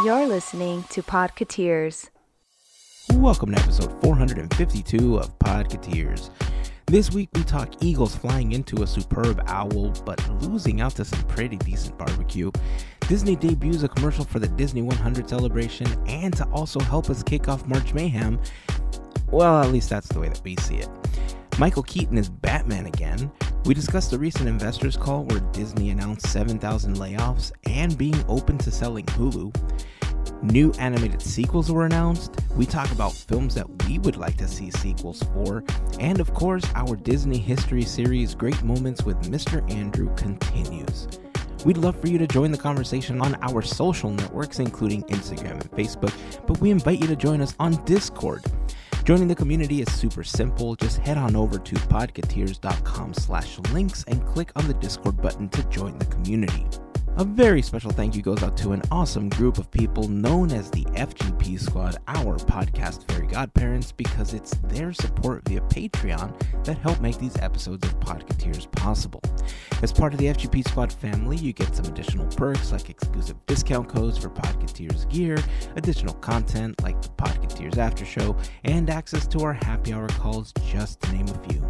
You're listening to Podketeers. Welcome to episode 452 of Podketeers. This week we talk eagles flying into a superb owl, but losing out to some pretty decent barbecue. Disney debuts a commercial for the Disney 100 celebration, and to also help us kick off March Mayhem. Well, at least that's the way that we see it. Michael Keaton is Batman again. We discussed the recent investors call where Disney announced 7,000 layoffs and being open to selling Hulu. New animated sequels were announced. We talk about films that we would like to see sequels for. And of course, our Disney history series Great Moments with Mr. Andrew continues. We'd love for you to join the conversation on our social networks, including Instagram and Facebook, but we invite you to join us on Discord. Joining the community is super simple. Just head on over to podketeers.com/links and click on the Discord button to join the community. A very special thank you goes out to an awesome group of people known as the FGP Squad, our podcast Fairy Godparents, because it's their support via Patreon that help make these episodes of Podketeers possible. As part of the FGP Squad family, you get some additional perks like exclusive discount codes for Podketeers gear, additional content like the Podketeers After Show, and access to our happy hour calls, just to name a few.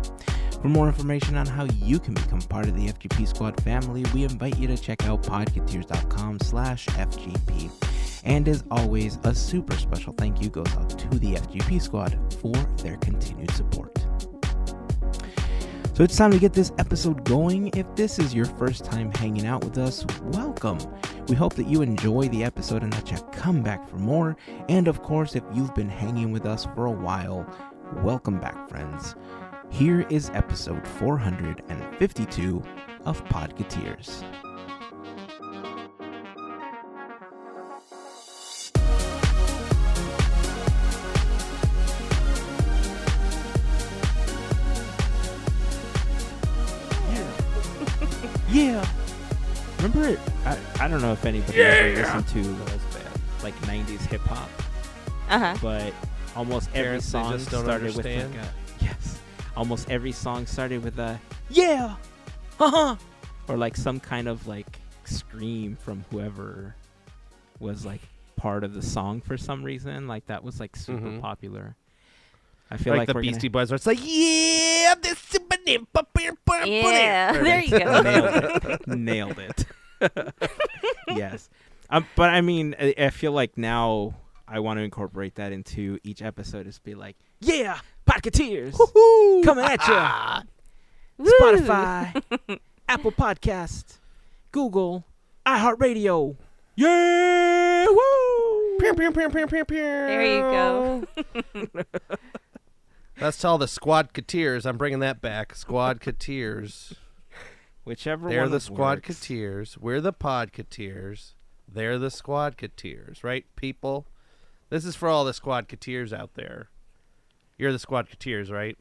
For more information on how you can become part of the FGP Squad family, we invite you to check out podketeers.com/FGP. And as always, a super special thank you goes out to the FGP Squad for their continued support. So it's time to get this episode going. If this is your first time hanging out with us, welcome. We hope that you enjoy the episode and that you come back for more. And of course, if you've been hanging with us for a while, welcome back, friends. Here is episode 452 of Podketeers. Yeah. Remember it? I don't know if anybody ever listened to like 90s hip hop. But almost every song started with like a, yes. Almost every song started with a yeah, or like some kind of like scream from whoever was like part of the song for some reason. Like that was like super popular. I feel like the Beastie Boys, where it's like yeah, this super yeah. There you go. Nailed it. Yes, but I mean, I feel like now I want to incorporate that into each episode. Is be like, yeah, Podketeers coming at you. Spotify, Apple Podcast, Google, iHeartRadio. Yeah, woo! There you go. That's all the Squadketeers. I'm bringing that back. Squadketeers. Whichever They're one the works. Squadketeers. We're the Podketeers. They're the Squadketeers, right, people? This is for all the Squadketeers out there. You're the Squadketeers, right?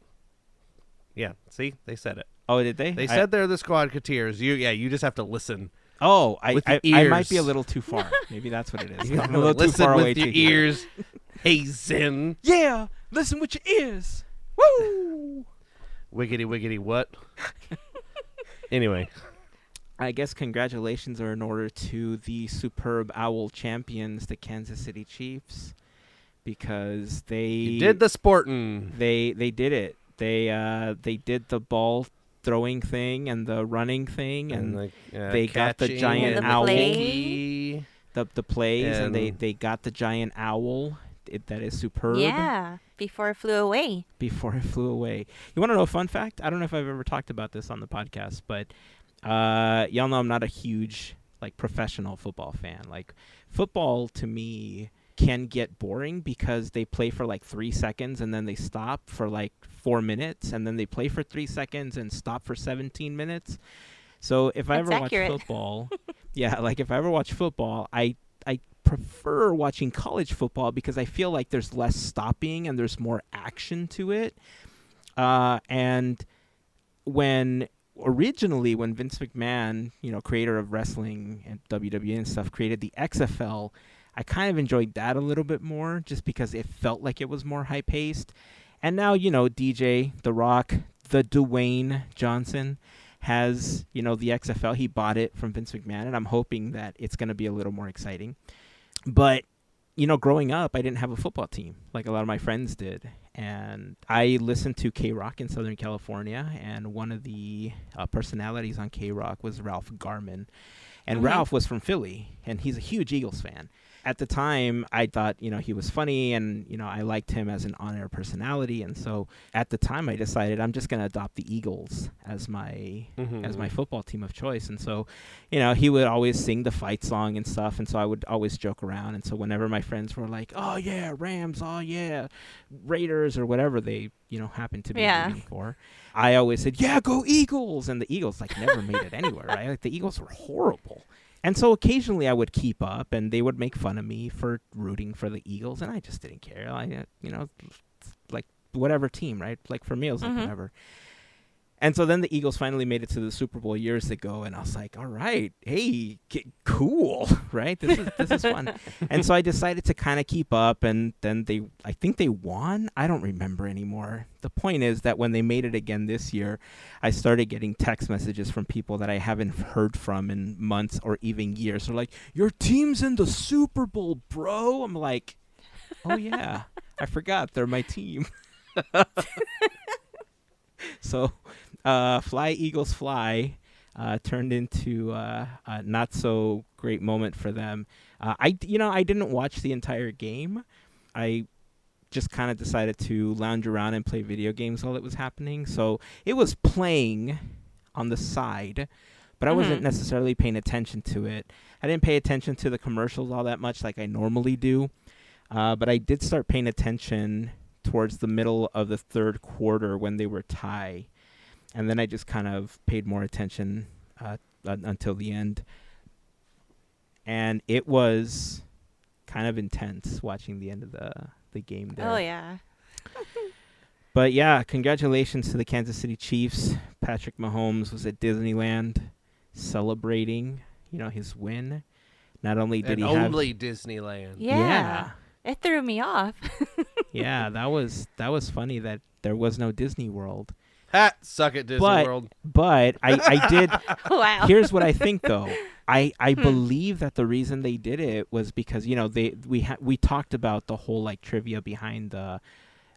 Yeah. See, they said it. Oh, did they? They said they're the Squadketeers. You just have to listen. Oh, I might be a ears. little too far. Maybe that's what it is. You I'm a little too listen far away with your to hear. ears. Hey, Zen. Yeah, listen with your ears. Woo! Wiggity, wiggity, what? Anyway. I guess congratulations are in order to the superb owl champions, the Kansas City Chiefs, because they did the sporting. They did it. They did the ball throwing thing and the running thing, and they got the giant owl. Play. The plays, and they got the giant owl. That is superb. Yeah, before it flew away. You want to know a fun fact? I don't know if I've ever talked about this on the podcast, but y'all know I'm not a huge like professional football fan. Like football to me can get boring because they play for like 3 seconds and then they stop for like 4 minutes and then they play for 3 seconds and stop for 17 minutes. So if I ever watch football, if I ever watch football, I prefer watching college football because I feel like there's less stopping and there's more action to it. And when Vince McMahon, creator of wrestling and WWE and stuff, created the XFL, I kind of enjoyed that a little bit more just because it felt like it was more high-paced. And now, DJ, The Rock, the Dwayne Johnson has, the XFL. He bought it from Vince McMahon, and I'm hoping that it's going to be a little more exciting. But, growing up, I didn't have a football team like a lot of my friends did. And I listened to K-Rock in Southern California, and one of the personalities on K-Rock was Ralph Garman. And Ralph was from Philly, and he's a huge Eagles fan. At the time, I thought, he was funny, and, I liked him as an on-air personality. And so at the time, I decided I'm just going to adopt the Eagles as my football team of choice. And so, he would always sing the fight song and stuff. And so I would always joke around. And so whenever my friends were like, oh, yeah, Rams, oh, yeah, Raiders, or whatever they, happened to be rooting for, I always said, yeah, go Eagles. And the Eagles, never made it anywhere, right? Like, the Eagles were horrible. And so occasionally I would keep up, and they would make fun of me for rooting for the Eagles, and I just didn't care. Like whatever team, right? Like for me, it was like whatever. And so then the Eagles finally made it to the Super Bowl years ago, and I was like, all right, hey, cool, right? This is fun. And so I decided to kind of keep up, and then I think they won. I don't remember anymore. The point is that when they made it again this year, I started getting text messages from people that I haven't heard from in months or even years. They're like, your team's in the Super Bowl, bro. I'm like, oh, yeah, I forgot. They're my team. So Fly Eagles Fly turned into a not so great moment for them. I didn't watch the entire game. I just kind of decided to lounge around and play video games while it was happening. So it was playing on the side, but I wasn't necessarily paying attention to it. I didn't pay attention to the commercials all that much like I normally do, but I did start paying attention towards the middle of the third quarter when they were tie. And then I just kind of paid more attention until the end. And it was kind of intense watching the end of the game there. Oh, yeah. But, yeah, congratulations to the Kansas City Chiefs. Patrick Mahomes was at Disneyland celebrating, his win. Not only did he have... only Disneyland. Yeah. It threw me off. Yeah, that was funny that there was no Disney World. Ha! Suck it, Disney World. But I did. Wow. Here's what I think, though. I believe that the reason they did it was because we talked about the whole trivia behind the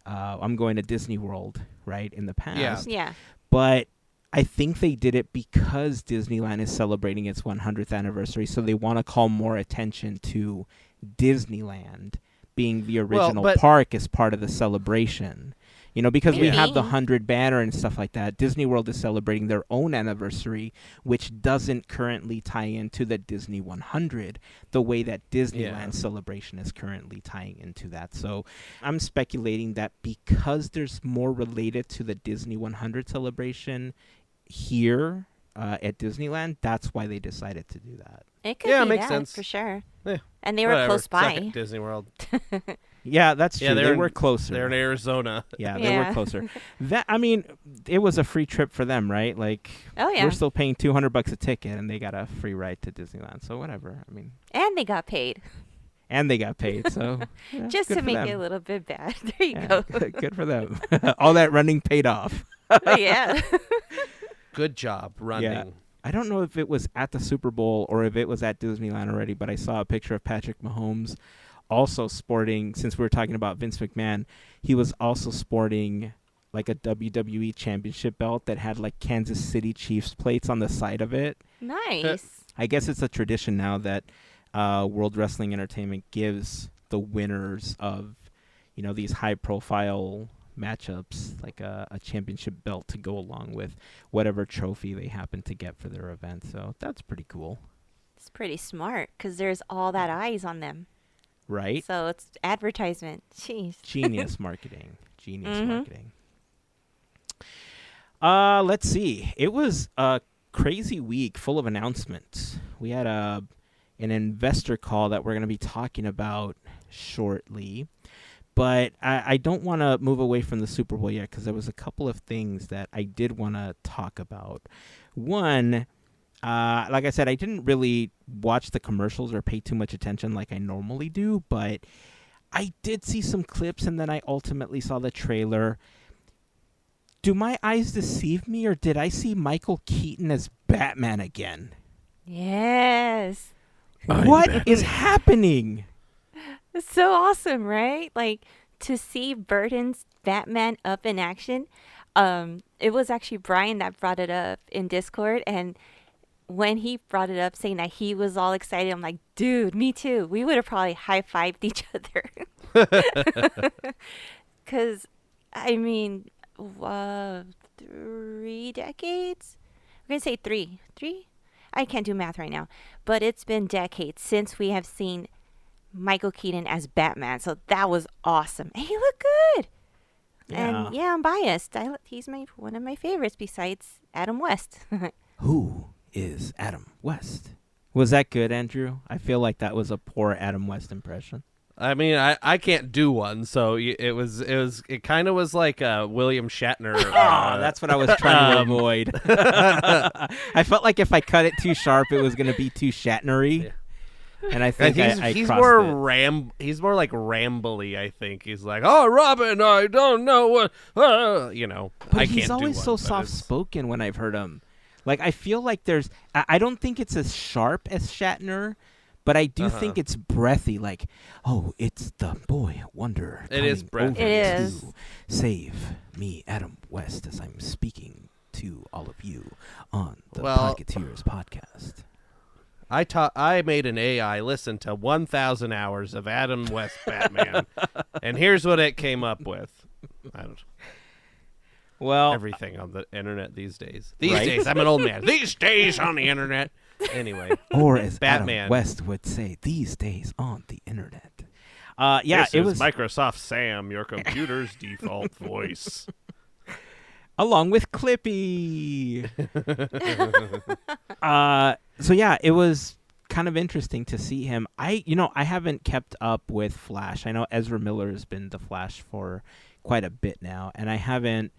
I'm going to Disney World, right, in the past. Yeah. But I think they did it because Disneyland is celebrating its 100th anniversary, so they want to call more attention to Disneyland being the original park as part of the celebration. Because we have the 100 banner and stuff like that. Disney World is celebrating their own anniversary, which doesn't currently tie into the Disney 100 the way that Disneyland celebration is currently tying into that. So I'm speculating that because there's more related to the Disney 100 celebration here at Disneyland, that's why they decided to do that. It could be makes that, sense. for sure. Yeah. And they were close by. Suck it, Disney World. Yeah, that's true. Yeah, they were closer. They're in Arizona. Yeah, they were closer. It was a free trip for them, right? We're still paying $200 a ticket, and they got a free ride to Disneyland. So whatever. And they got paid. So just to make it a little bit bad. There you go. Good for them. All that running paid off. Yeah. Good job running. Yeah. I don't know if it was at the Super Bowl or if it was at Disneyland already, but I saw a picture of Patrick Mahomes also sporting, since we were talking about Vince McMahon, he was also sporting a WWE championship belt that had Kansas City Chiefs plates on the side of it. Nice. I guess it's a tradition now that World Wrestling Entertainment gives the winners of, these high-profile matchups a championship belt to go along with whatever trophy they happen to get for their event. So that's pretty cool. It's pretty smart because there's all that eyes on them. Right? So it's advertisement. Jeez. Genius marketing. Marketing. Let's see. It was a crazy week full of announcements. We had an investor call that we're going to be talking about shortly. But I don't want to move away from the Super Bowl yet because there was a couple of things that I did want to talk about. One, like I said, I didn't really watch the commercials or pay too much attention like I normally do, but I did see some clips and then I ultimately saw the trailer. Do my eyes deceive me, or did I see Michael Keaton as Batman again? Yes. What is happening? It's so awesome, right? Like to see Burton's Batman up in action. It was actually Brian that brought it up in Discord, and when he brought it up saying that he was all excited, I'm like, dude, me too. We would have probably high-fived each other. Because, I mean, 3 decades? I'm going to say three. Three? I can't do math right now. But it's been decades since we have seen Michael Keaton as Batman. So that was awesome. And he looked good. Yeah. And yeah, I'm biased. He's one of my favorites besides Adam West. Who is Adam West? Was that good, Andrew? I feel like that was a poor Adam West impression. I mean, I can't do one, so it kind of was like William Shatner. That's what I was trying to avoid. I felt like if I cut it too sharp, it was going to be too Shatnery. Yeah. And I think I he's crossed more it. he's more like rambly. I think he's like, oh, Robin, I don't know what, But I he's can't always do so one, but soft spoken when I've heard him. Like I feel like I don't think it's as sharp as Shatner, but I do think it's breathy. Like, oh, it's the boy wonder. It is coming breathy. over It to is. save me, Adam West, as I'm speaking to all of you on the Well- Podketeers podcast. I made an AI listen to 1,000 hours of Adam West Batman, and here's what it came up with. I don't Well, everything on the internet these days. Right? Days, I'm an old man. These days on the internet. Anyway, or as Batman. Adam West would say, these days on the internet. Yeah, this it is was Microsoft Sam, your computer's default voice. along with Clippy. So yeah, it was kind of interesting to see him. I haven't kept up with Flash. I know Ezra Miller has been the Flash for quite a bit now, and I haven't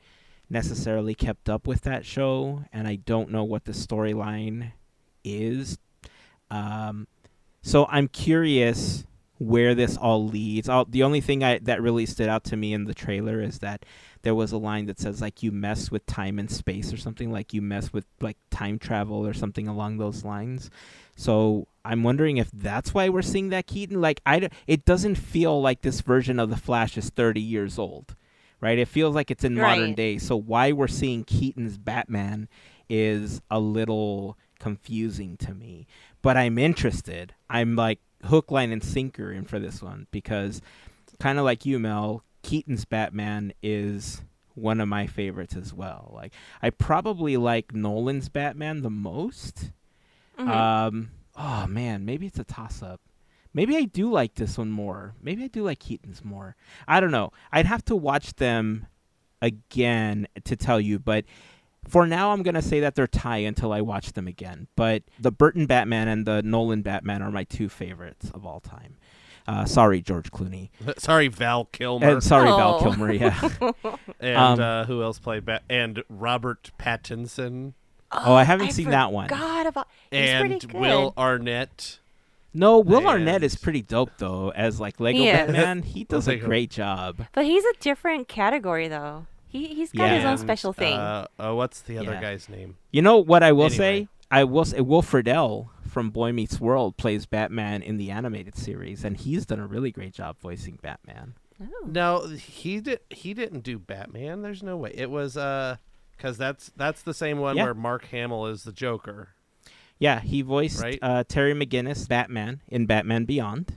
necessarily kept up with that show, and I don't know what the storyline is. So I'm curious where this all leads. The only thing that really stood out to me in the trailer is that there was a line that says like you mess with time and space or something, like you mess with like time travel or something along those lines. So I'm wondering if that's why we're seeing that Keaton. Like it doesn't feel like this version of the Flash is 30 years old, right? It feels like it's in modern Right. day. So why we're seeing Keaton's Batman is a little confusing to me. But I'm interested. I'm like hook, line, and sinker in for this one because kind of like you, Mel, Keaton's Batman is one of my favorites as well. Like I probably like Nolan's Batman the most. Oh man, maybe it's a toss-up. Maybe I do like this one more. Maybe I do like Keaton's more. I don't know. I'd have to watch them again to tell you, but for now I'm going to say that they're tied until I watch them again. But the Burton Batman and the Nolan Batman are my two favorites of all time. Sorry, George Clooney. Sorry, Val Kilmer. And sorry, Oh. Val Kilmer, yeah. And who else played and Robert Pattinson Oh, I haven't seen that one. God about he's and pretty good. Will Arnett. No, Will And- Arnett is pretty dope, though, as like Lego He is. Batman. He does a Lego. great job. But he's a different category though. He's got his own And, special thing. What's the other Yeah. guy's name? You know what I will Anyway. say? I will say Will Friedle from Boy Meets World plays Batman in the animated series, and he's done a really great job voicing Batman. Oh. No, he didn't do Batman. There's no way. It was because that's the same one Yeah. where Mark Hamill is the Joker. Yeah, he voiced Right. Terry McGinnis Batman in Batman Beyond,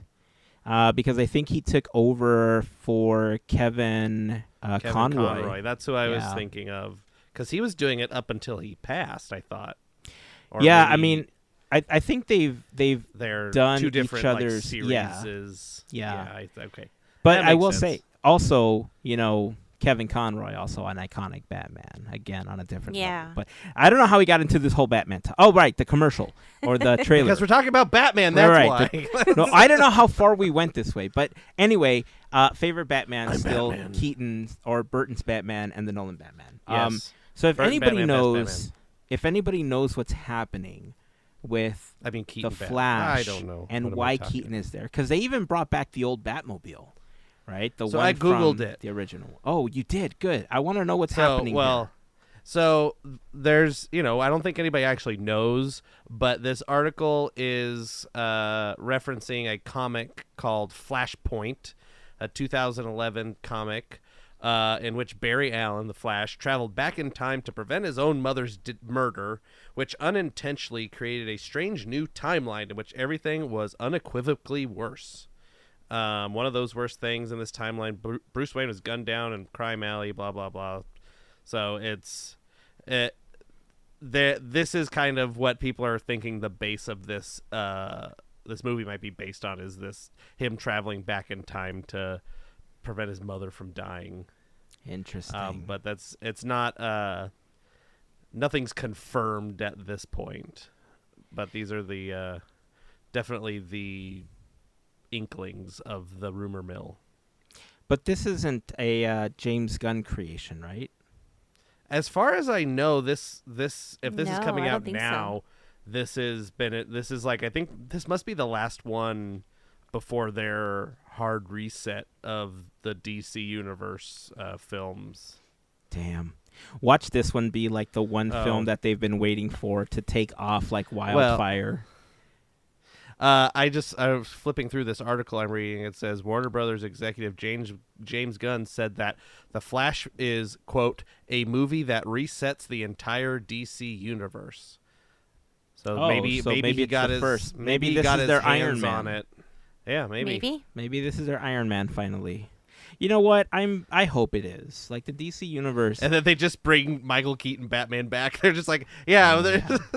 because I think he took over for Kevin, Kevin Conroy. That's who I was Yeah. thinking of because he was doing it up until he passed. I thought. Or Yeah, I maybe mean, I think they've they're done two each different other's- series. yeah. Yeah. Okay. But That I makes will sense. say also, Kevin Conroy, also an iconic Batman, again on a different Yeah. level. But I don't know how he got into this whole Batman. Oh, right, the commercial or the trailer. Because we're talking about Batman. That's Right. why. No, I don't know how far we went this way. But anyway, favorite Batman I'm still Batman. Keaton's or Burton's Batman and the Nolan Batman. Yes. So if Burton anybody Batman, knows, what's happening with I mean, Keaton. the Batman. Flash I don't know. and What am I why talking Keaton about? is there, because they even brought back the old Batmobile, right? The So one I Googled from it. the original. Oh, you did? Good. I want to know what's So, happening. well, So there's, I don't think anybody actually knows, but this article is referencing a comic called Flashpoint, a 2011 comic in which Barry Allen, the Flash, traveled back in time to prevent his own mother's murder, which unintentionally created a strange new timeline in which everything was unequivocally worse. One of those worst things in this timeline, Bruce Wayne was gunned down in Crime Alley, blah, blah, blah. So this is kind of what people are thinking the base of this this movie might be based on, is this him traveling back in time to prevent his mother from dying. Interesting. But it's not nothing's confirmed at this point. But these are the definitely the inklings of the rumor mill. But this isn't a James Gunn creation, right? As far as I know, this if this is coming I don't out think now, so. this is like, I think this must be the last one before their hard reset of the DC Universe films. Damn. Watch this one be like the one film that they've been waiting for to take off like wildfire. I was flipping through this article I'm reading. It says Warner Brothers executive James Gunn said that The Flash is, quote, a movie that resets the entire DC universe. So maybe he got his first. Maybe Maybe he this got is his their hands Iron Man on it. Yeah, maybe. Maybe this is their Iron Man finally. You know what? I hope it is. Like the DC universe. And then they just bring Michael Keaton Batman back. They're just like,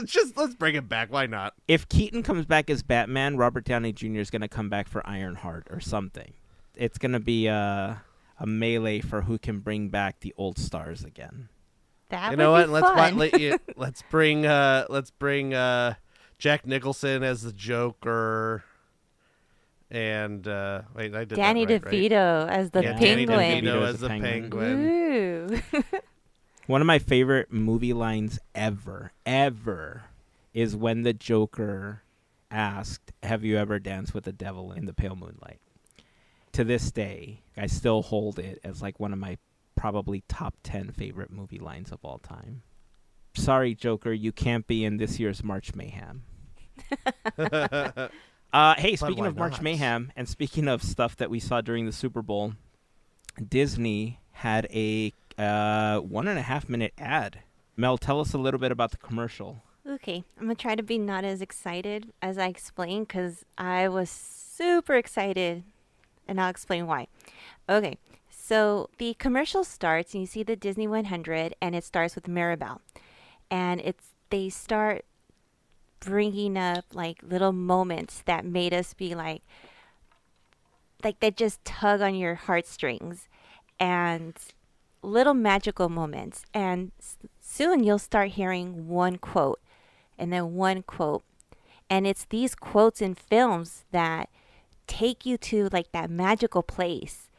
just let's bring him back. Why not? If Keaton comes back as Batman, Robert Downey Jr. is going to come back for Ironheart or something. It's going to be a melee for who can bring back the old stars again. That you know would what? be fun. Let's bring Jack Nicholson as the Joker. And wait, I did Danny that right, DeVito as the Danny penguin. DeVito as the penguin. Ooh. One of my favorite movie lines ever is when the Joker asked, "Have you ever danced with the devil in the pale moonlight?" To this day, I still hold it as like one of my probably top 10 favorite movie lines of all time. Sorry, Joker, you can't be in this year's March Mayhem. Hey, speaking of March Mayhem, and speaking of stuff that we saw during the Super Bowl, Disney had a 1.5 minute ad. Mel, tell us a little bit about the commercial. Okay, I'm going to try to be not as excited as I explained because I was super excited, and I'll explain why. Okay, so the commercial starts, and you see the Disney 100, and it starts with Mirabelle. And they start bringing up like little moments that made us be like that just tug on your heartstrings, and little magical moments. And soon you'll start hearing one quote and then one quote, and it's these quotes in films that take you to like that magical place.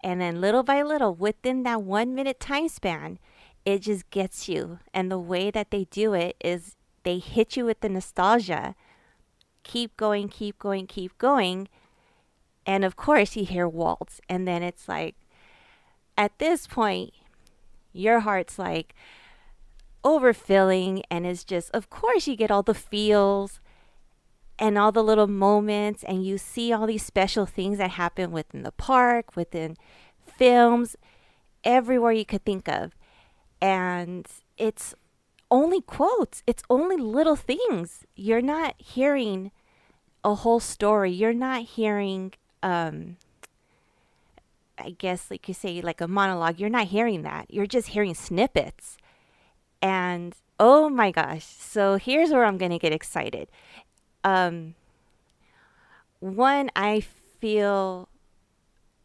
And then little by little, within that 1 minute time span, it just gets you. And the way that they do it is they hit you with the nostalgia. Keep going, keep going, keep going. And of course, you hear waltz. And then it's like, at this point, your heart's like overfilling. And it's just, of course, you get all the feels and all the little moments. And you see all these special things that happen within the park, within films, everywhere you could think of. And it's only quotes. It's only little things. You're not hearing a whole story. You're not hearing, I guess, like you say, like a monologue. You're not hearing that. You're just hearing snippets. And oh my gosh. So here's where I'm going to get excited. One, I feel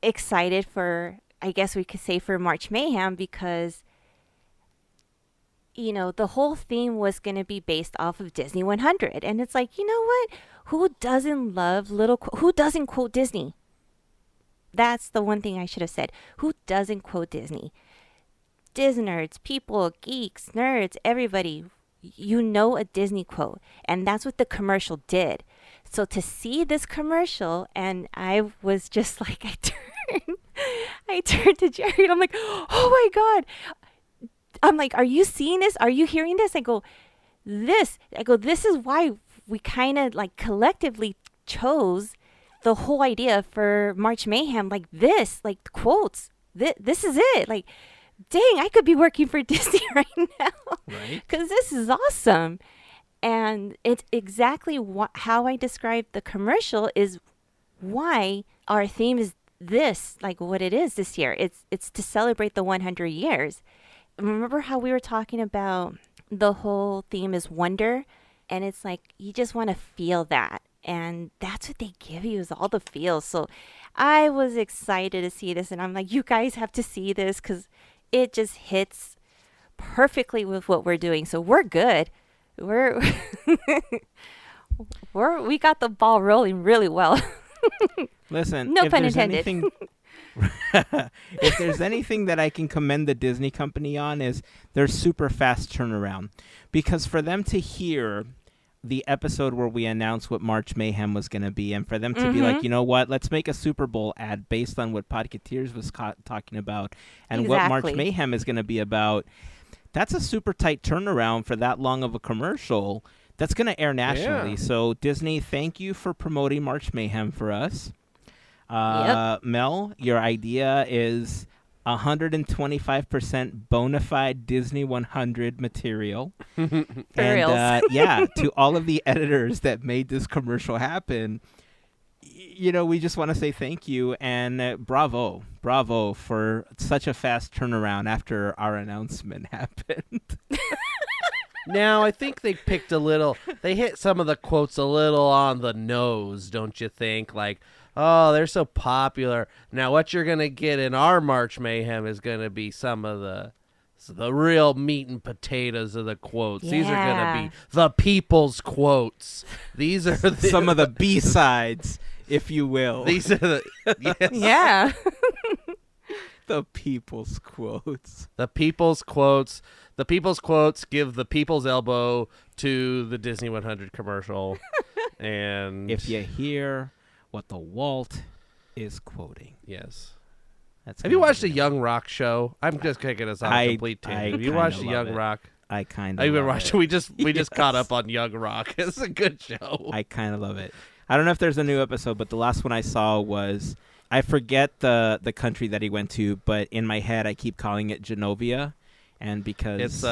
excited for, I guess we could say, for March Mayhem because the whole theme was going to be based off of Disney 100. And it's like, you know what? Who doesn't love who doesn't quote Disney? That's the one thing I should have said. Who doesn't quote Disney? Disney nerds, people, geeks, nerds, everybody, a Disney quote. And that's what the commercial did. So to see this commercial, and I was just like, I turned to Jerry and I'm like, oh my God. I'm like, are you seeing this? Are you hearing this? I go, this is why we kind of like collectively chose the whole idea for March Mayhem, like this, like quotes. This is it. Like, dang, I could be working for Disney right now. Right. Because this is awesome. And it's exactly how I described the commercial is why our theme is this, like what it is this year. It's to celebrate the 100 years. Remember how we were talking about the whole theme is wonder? And it's like, you just want to feel that. And that's what they give you is all the feels. So I was excited to see this. And I'm like, you guys have to see this because it just hits perfectly with what we're doing. So we're good. We got the ball rolling really well. Listen, No if pun there's intended. anything, if there's anything that I can commend the Disney company on is their super fast turnaround. Because for them to hear the episode where we announced what March Mayhem was going to be, and for them to be like, you know what, let's make a Super Bowl ad based on what Podketeers was talking about and what March Exactly. Mayhem is going to be about, that's a super tight turnaround for that long of a commercial that's going to air nationally. Yeah. So Disney, thank you for promoting March Mayhem for us. Mel, your idea is 125% bona fide Disney 100 material. reals. Yeah, to all of the editors that made this commercial happen, we just want to say thank you and bravo for such a fast turnaround after our announcement happened. Now, I think they hit some of the quotes a little on the nose, don't you think? Like, oh, they're so popular. Now, what you're going to get in our March Mayhem is going to be some of the real meat and potatoes of the quotes. These are going to be the people's quotes. These are some of the B-sides, if you will. These are the yes. Yeah. The people's quotes. The people's quotes. The people's quotes give the people's elbow to the Disney 100 commercial. And if you hear what the Walt is quoting. Yes. That's Have you watched the Young Rock show? I'm just kicking us on a complete tangent. Have you kinda watched the love Young it. Rock? I kind I of even watched. We just Yes. caught up on Young Rock. It's a good show. I kind of love it. I don't know if there's a new episode, but the last one I saw was, I forget the country that he went to, but in my head I keep calling it Genovia, and because It's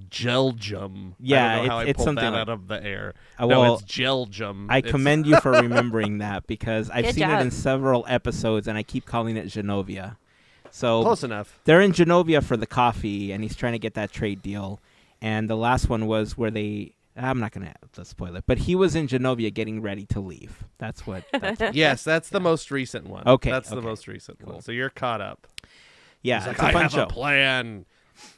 Geljum. Yeah, I don't know how I it's pulled something that like- out of the air. well, No, it's Geljum. I commend you for remembering that because I've Good seen job. it in several episodes, and I keep calling it Genovia. So Close enough. they're in Genovia for the coffee, and he's trying to get that trade deal. And the last one was where I'm not going to spoil it, but he was in Genovia getting ready to leave. That's what. Yes, that's the most recent one. Okay, That's the okay. most recent Cool. one. So you're caught up. Yeah, He's like, it's a I fun have show. a plan.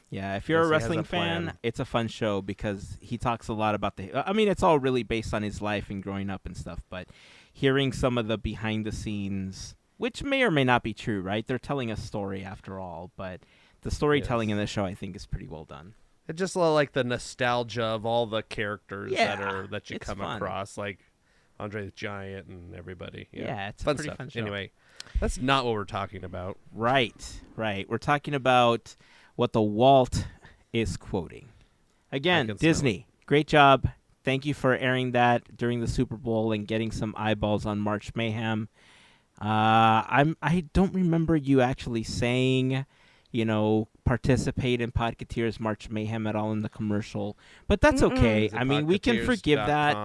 Yeah, if you're Yes, a he has wrestling a fan, plan. it's a fun show because he talks a lot about it's all really based on his life and growing up and stuff, but hearing some of the behind the scenes, which may or may not be true, right? They're telling a story after all, but the storytelling in this show I think is pretty well done. It just like the nostalgia of all the characters Yeah, that you it's come fun. across, like Andre the Giant and everybody. Yeah, it's a fun pretty stuff. fun show. Anyway, that's not what we're talking about. Right. We're talking about what the Walt is quoting. Again, can smell Disney, great job. Thank you for airing that during the Super Bowl and getting some eyeballs on March Mayhem. I don't remember you actually saying, participate in Podketeers March Mayhem at all in the commercial, but that's okay. I mean, we can forgive that.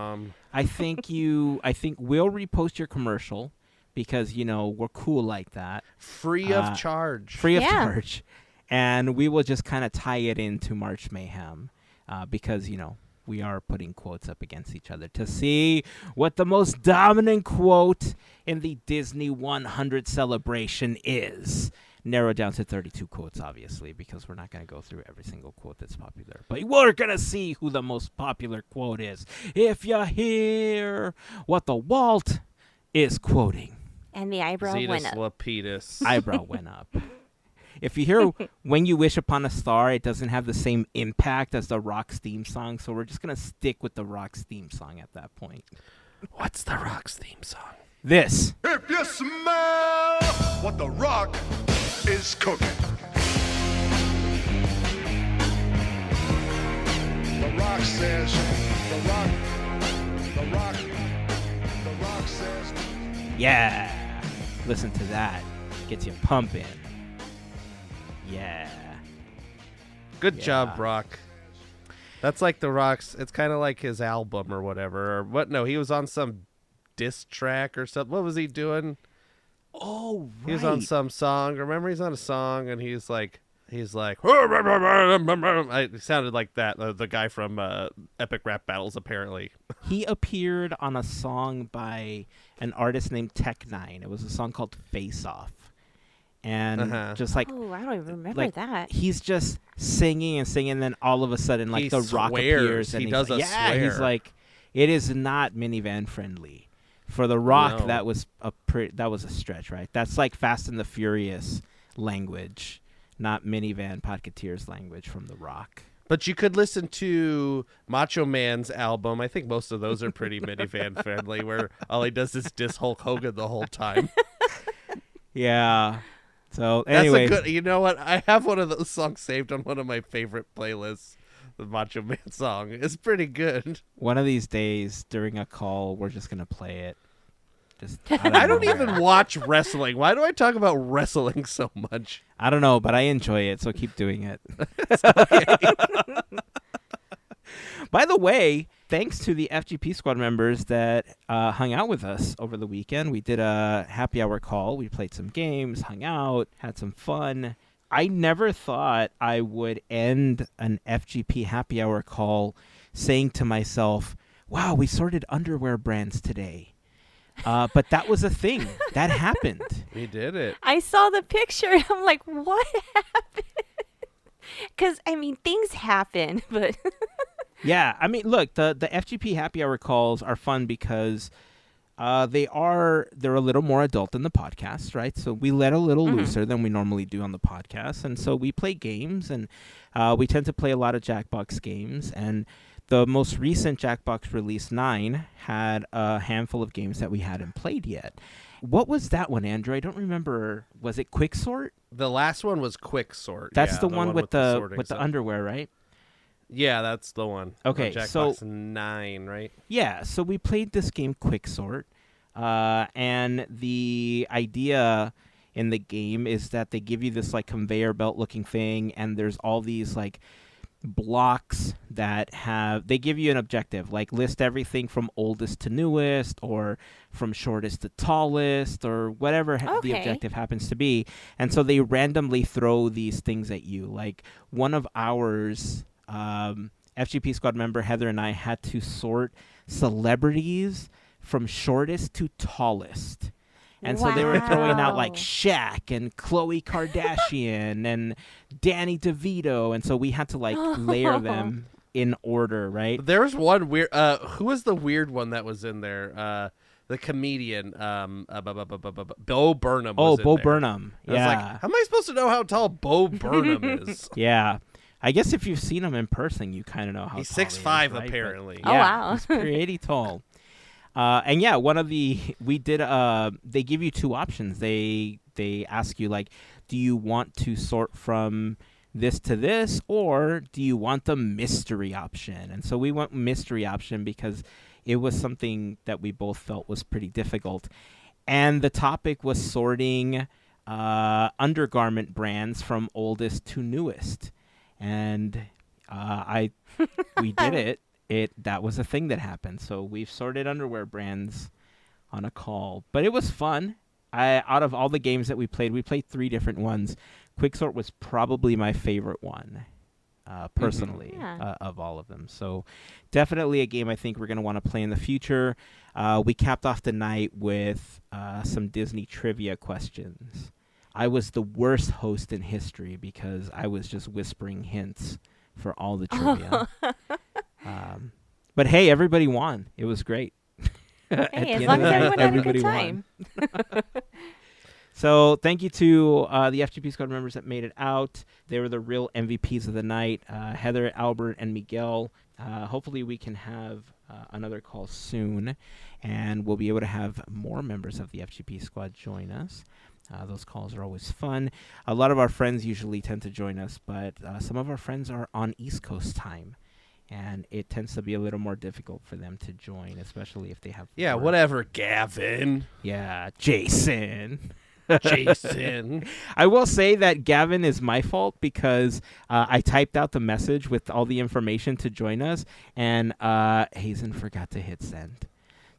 I think we'll repost your commercial because, we're cool like that. Free of charge. Free of Yeah. charge. And we will just kind of tie it into March Mayhem because, we are putting quotes up against each other to see what the most dominant quote in the Disney 100 celebration is. Narrowed down to 32 quotes, obviously, because we're not going to go through every single quote that's popular. But we're going to see who the most popular quote is. If you hear what the Walt is quoting. And the eyebrow went Zetus up. Lapidus. Eyebrow went up. If you hear When You Wish Upon a Star, it doesn't have the same impact as the Rock's theme song, so we're just going to stick with the Rock's theme song at that point. What's the Rock's theme song? This. If you smell what the rock is cooking. says, the rock, the rock, the rock says. Yeah. Listen to that. Gets you pumping. Yeah. Good Yeah. job, Rock. That's like The Rock's. It's kind of like his album or whatever. Or what? No, he was on some diss track or something. What was he doing? Oh, right. He was on some song. Remember, he's on a song and he's like, it sounded like that. The guy from Epic Rap Battles, apparently. He appeared on a song by an artist named Tech9. It was a song called Face Off. And just like, Oh, I don't even remember like, that. he's just singing and singing, and then all of a sudden, like, He the Rock swears. appears. And He he's does like, a yeah, he's swear. like, it is not minivan friendly. For The Rock, No. that was a stretch, right? That's like Fast and the Furious language, not minivan Podketeers language from The Rock. But you could listen to Macho Man's album. I think most of those are pretty minivan friendly, where all he does is diss Hulk Hogan the whole time. Yeah. So That's anyway, a good. You know what? I have one of those songs saved on one of my favorite playlists. The Macho Man song. It's pretty good. one of these days during a call, we're just gonna play it. Just I don't even watch wrestling. Why do I talk about wrestling so much? I don't know, but I enjoy it, so keep doing it. By the way, thanks to the FGP Squad members that hung out with us over the weekend. We did a happy hour call. We played some games, hung out, had some fun. I never thought I would end an FGP happy hour call saying to myself, wow, we sorted underwear brands today. But that was a thing. That happened. We did it. I saw the picture and I'm like, what happened? Because, I mean, things happen, but... Yeah, I mean, look, the FGP happy hour calls are fun because they're a little more adult than the podcast, right? So we let a little looser than we normally do on the podcast, and so we play games, and we tend to play a lot of Jackbox games, and the most recent Jackbox release 9 had a handful of games that we hadn't played yet. What was that one, Andrew? I don't remember. Was it Quicksort? The last one was Quicksort. That's yeah, the one with the sorting stuff. underwear, right? Yeah, that's the one. Okay, Jackbox 9, right? Yeah, so we played this game Quicksort, and the idea in the game is that they give you this like conveyor belt looking thing, and there's all these like blocks that they give you an objective, like list everything from oldest to newest, or from shortest to tallest, or whatever the objective happens to be. And so they randomly throw these things at you. Like one of ours, FGP Squad member Heather and I had to sort celebrities from shortest to tallest. And so they were throwing out like Shaq and Khloe Kardashian and Danny DeVito. And so we had to like layer them in order, right? There was one weird. Who was the weird one that was in there? The comedian, Bo Burnham. Oh, was in Bo there. Burnham. I was Yeah. like, how am I supposed to know how tall Bo Burnham is? Yeah. I guess if you've seen him in person, you kind of know how He's tall 6'5", he is, right? apparently. But, Oh, yeah, wow. he's pretty tall. And yeah, they give you two options. They ask you like, do you want to sort from this to this, or do you want the mystery option? And so we went mystery option because it was something that we both felt was pretty difficult. And the topic was sorting undergarment brands from oldest to newest. And we did it. That was a thing that happened. So we've sorted underwear brands on a call, but it was fun. Out of all the games that we played 3 different ones. Quicksort was probably my favorite one, personally, of all of them. So definitely a game I think we're going to want to play in the future. We capped off the night with some Disney trivia questions. I was the worst host in history because I was just whispering hints for all the trivia. But hey, everybody won. It was great. Hey, as long as everyone had a good time. So thank you to the FGP Squad members that made it out. They were the real MVPs of the night. Heather, Albert, and Miguel. Hopefully we can have another call soon, and we'll be able to have more members of the FGP Squad join us. Those calls are always fun. A lot of our friends usually tend to join us, but some of our friends are on East Coast time. and it tends to be a little more difficult for them to join, especially if they have Yeah, work. whatever, Gavin. Yeah, Jason. Jason. I will say that Gavin is my fault because I typed out the message with all the information to join us, and Hazen forgot to hit send.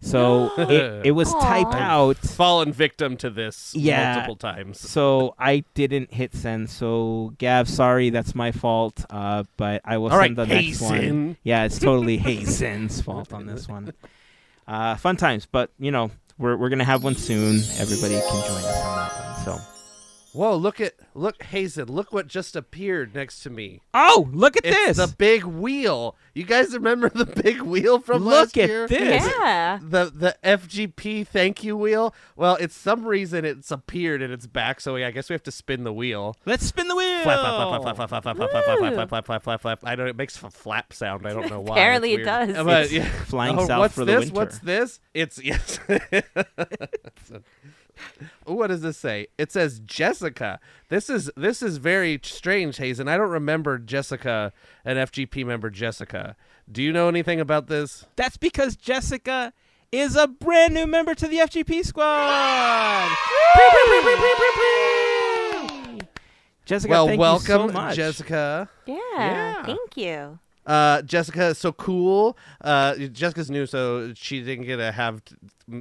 So it was typed Aw. out. Fallen victim to this multiple times. So I didn't hit send. So Gav, sorry, that's my fault. But I will All right, send the next one. Hazen. Yeah, it's totally Hazen's fault on this one. Fun times, but we're gonna have one soon. Everybody can join us on that one. So. Whoa, look, Hazen, look what just appeared next to me. Oh, look at It's this! the big wheel. You guys remember the big wheel from Look last at year? this. Yeah. The FGP thank you wheel. Well, it's some reason it's appeared and it's back, so I guess we have to spin the wheel. Let's spin the wheel. Flap, flap, flap, flap, flap, flap, flap, flap, flap, flap, flap, flap, flap, flap, flap. I know it makes a flap sound. I don't know why. Apparently It's it weird. does. But, It's yeah. flying south what's for this? the winter. What's this? It's yes. What does this say? It says Jessica. This is very strange, Hazen. I don't remember Jessica, an FGP member Jessica. Do you know anything about this? That's because Jessica is a brand new member to the FGP Squad. Jessica, Well, thank welcome, you so much. Jessica. Yeah. Thank you. Jessica is so cool. Jessica's new, so she didn't get to have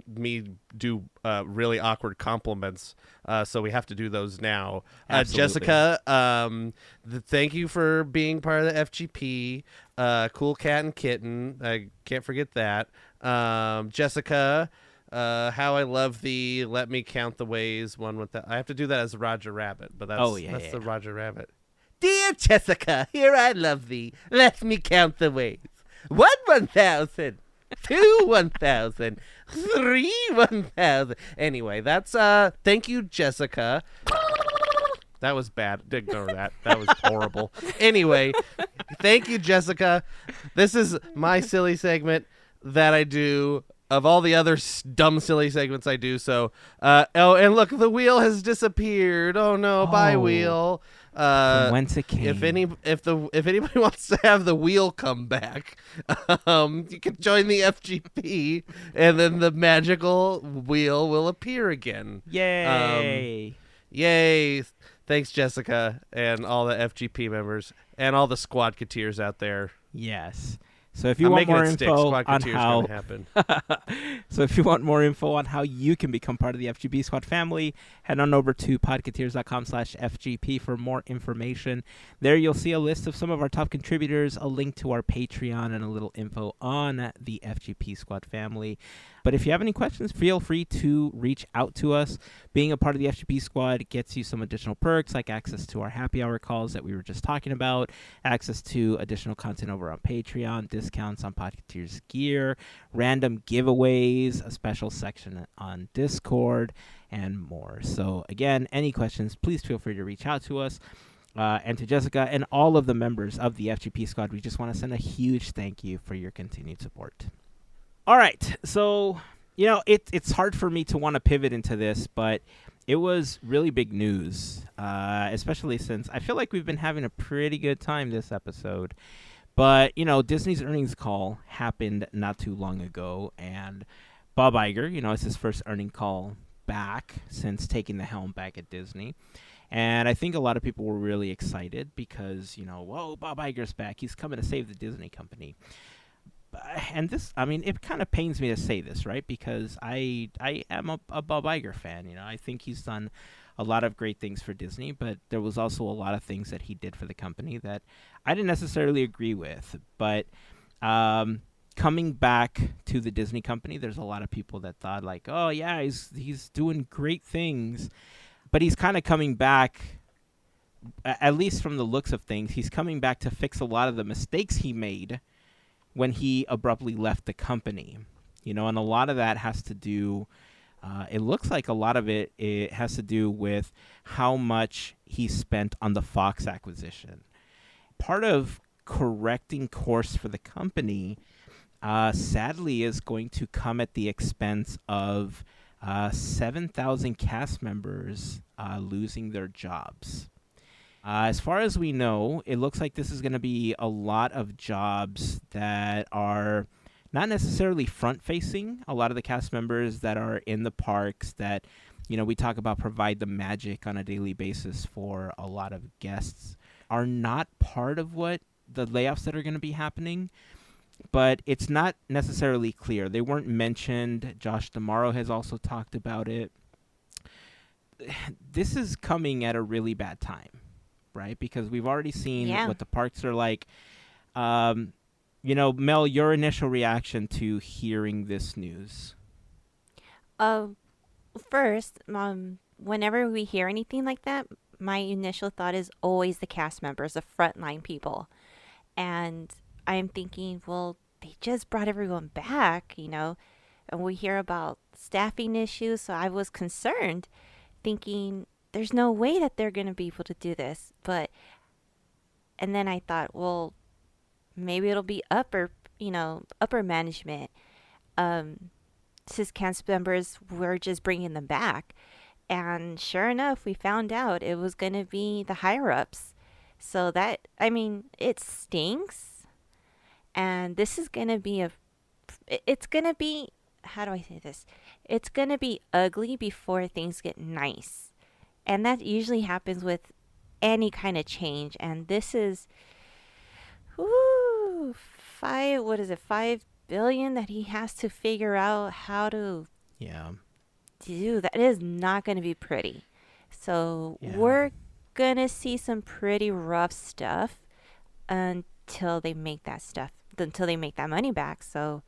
me do really awkward compliments. So we have to do those now. Absolutely. Jessica, thank you for being part of the FGP. Cool cat and kitten. I can't forget that. Jessica, how I love thee. Let me count the ways. One with that. I have to do that as Roger Rabbit, but that's the Roger Rabbit. Dear Jessica, here I love thee. Let me count the ways. 1,000. 2 1,000. 3 1,000. Anyway, that's thank you, Jessica. That was bad. Ignore that. That was horrible. Anyway, thank you, Jessica. This is my silly segment that I do of all the other dumb silly segments I do. So, and look, the wheel has disappeared. Oh no, bye wheel. From whence it came. If anybody wants to have the wheel come back, you can join the FGP, and then the magical wheel will appear again. Yay! Yay! Thanks, Jessica, and all the FGP members, and all the Squadketeers out there. Yes. So if you I'm want making more it stick. info on Squadketeers how, gonna happen. so if you want more info on how you can become part of the FGP Squad family, head on over to podketeers.com/FGP for more information. There you'll see a list of some of our top contributors, a link to our Patreon, and a little info on the FGP Squad family. But if you have any questions, feel free to reach out to us. Being a part of the FGP Squad gets you some additional perks like access to our happy hour calls that we were just talking about, access to additional content over on Patreon, discounts on Podketeers gear, random giveaways, a special section on Discord, and more. So again, any questions, please feel free to reach out to us. And to Jessica and all of the members of the FGP Squad, we just want to send a huge thank you for your continued support. All right, so, it's hard for me to want to pivot into this, but it was really big news, especially since I feel like we've been having a pretty good time this episode. But, Disney's earnings call happened not too long ago, and Bob Iger, it's his first earnings call back since taking the helm back at Disney. And I think a lot of people were really excited because, whoa, Bob Iger's back. He's coming to save the Disney company. And this, it kind of pains me to say this, right? Because I am a Bob Iger fan. I think he's done a lot of great things for Disney, but there was also a lot of things that he did for the company that I didn't necessarily agree with. But coming back to the Disney company, there's a lot of people that thought like, oh yeah, he's doing great things, but he's kind of coming back. At least from the looks of things, he's coming back to fix a lot of the mistakes he made when he abruptly left the company, and a lot of that has to do, it looks like a lot of it has to do with how much he spent on the Fox acquisition. Part of correcting course for the company, sadly, is going to come at the expense of 7,000 cast members losing their jobs. As far as we know, it looks like this is going to be a lot of jobs that are not necessarily front-facing. A lot of the cast members that are in the parks that, we talk about provide the magic on a daily basis for a lot of guests are not part of what the layoffs that are going to be happening. But it's not necessarily clear. They weren't mentioned. Josh D'Amaro has also talked about it. This is coming at a really bad time, right? Because we've already seen Yeah. what the parks are like. Mel, your initial reaction to hearing this news? First, whenever we hear anything like that, my initial thought is always the cast members, the frontline people. And I'm thinking, well, they just brought everyone back, and we hear about staffing issues. So I was concerned, thinking there's no way that they're going to be able to do this. And then I thought, well, maybe it'll be upper management. Since cast members were just bringing them back. And sure enough, we found out it was going to be the higher ups. So it stinks. And this is going to be it's going to be, how do I say this? It's going to be ugly before things get nice. And that usually happens with any kind of change. And this is, $5 billion that he has to figure out how to do. That is not going to be pretty. So we're going to see some pretty rough stuff until they make that money back. So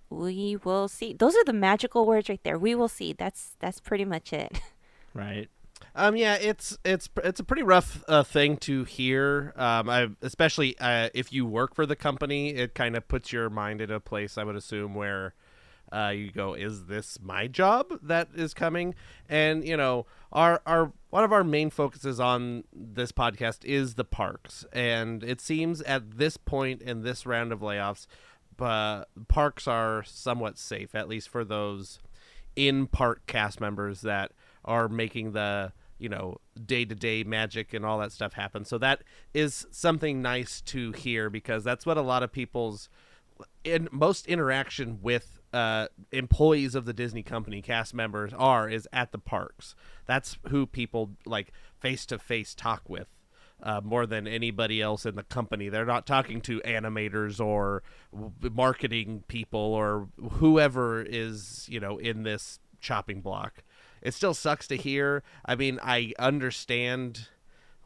we will see. Those are the magical words right there. We will see. That's pretty much it. Right. Yeah, it's a pretty rough thing to hear. Especially if you work for the company, it kind of puts your mind in a place, I would assume, where you go, is this my job that is coming? And our one of our main focuses on this podcast is the parks, and it seems at this point in this round of layoffs, parks are somewhat safe, at least for those in-park cast members that are making the day-to-day magic and all that stuff happen. So that is something nice to hear, because that's what a lot of people's most interaction with employees of the Disney company, cast members, is at the parks. That's who people like face-to-face talk with more than anybody else in the company. They're not talking to animators or marketing people or whoever is in this chopping block. It still sucks to hear. I mean, I understand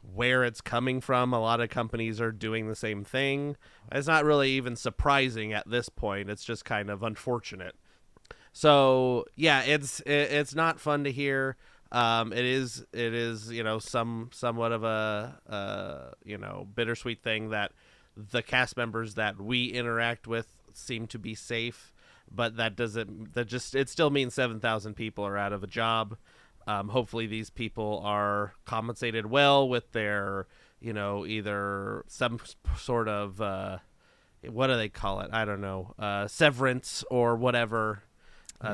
where it's coming from. A lot of companies are doing the same thing. It's not really even surprising at this point. It's just kind of unfortunate. So yeah, it's not fun to hear. It is somewhat of a bittersweet thing that the cast members that we interact with seem to be safe. But it still means 7,000 people are out of a job. Hopefully these people are compensated well with their, either some sort of, what do they call it? I don't know, severance or whatever,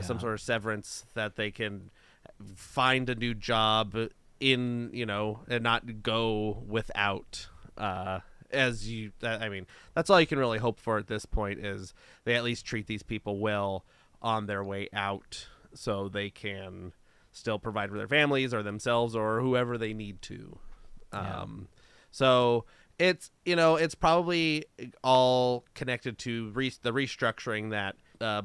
some sort of severance that they can find a new job in, and not go without, that's all you can really hope for at this point, is they at least treat these people well on their way out, so they can still provide for their families or themselves or whoever they need to. So it's probably all connected to the restructuring that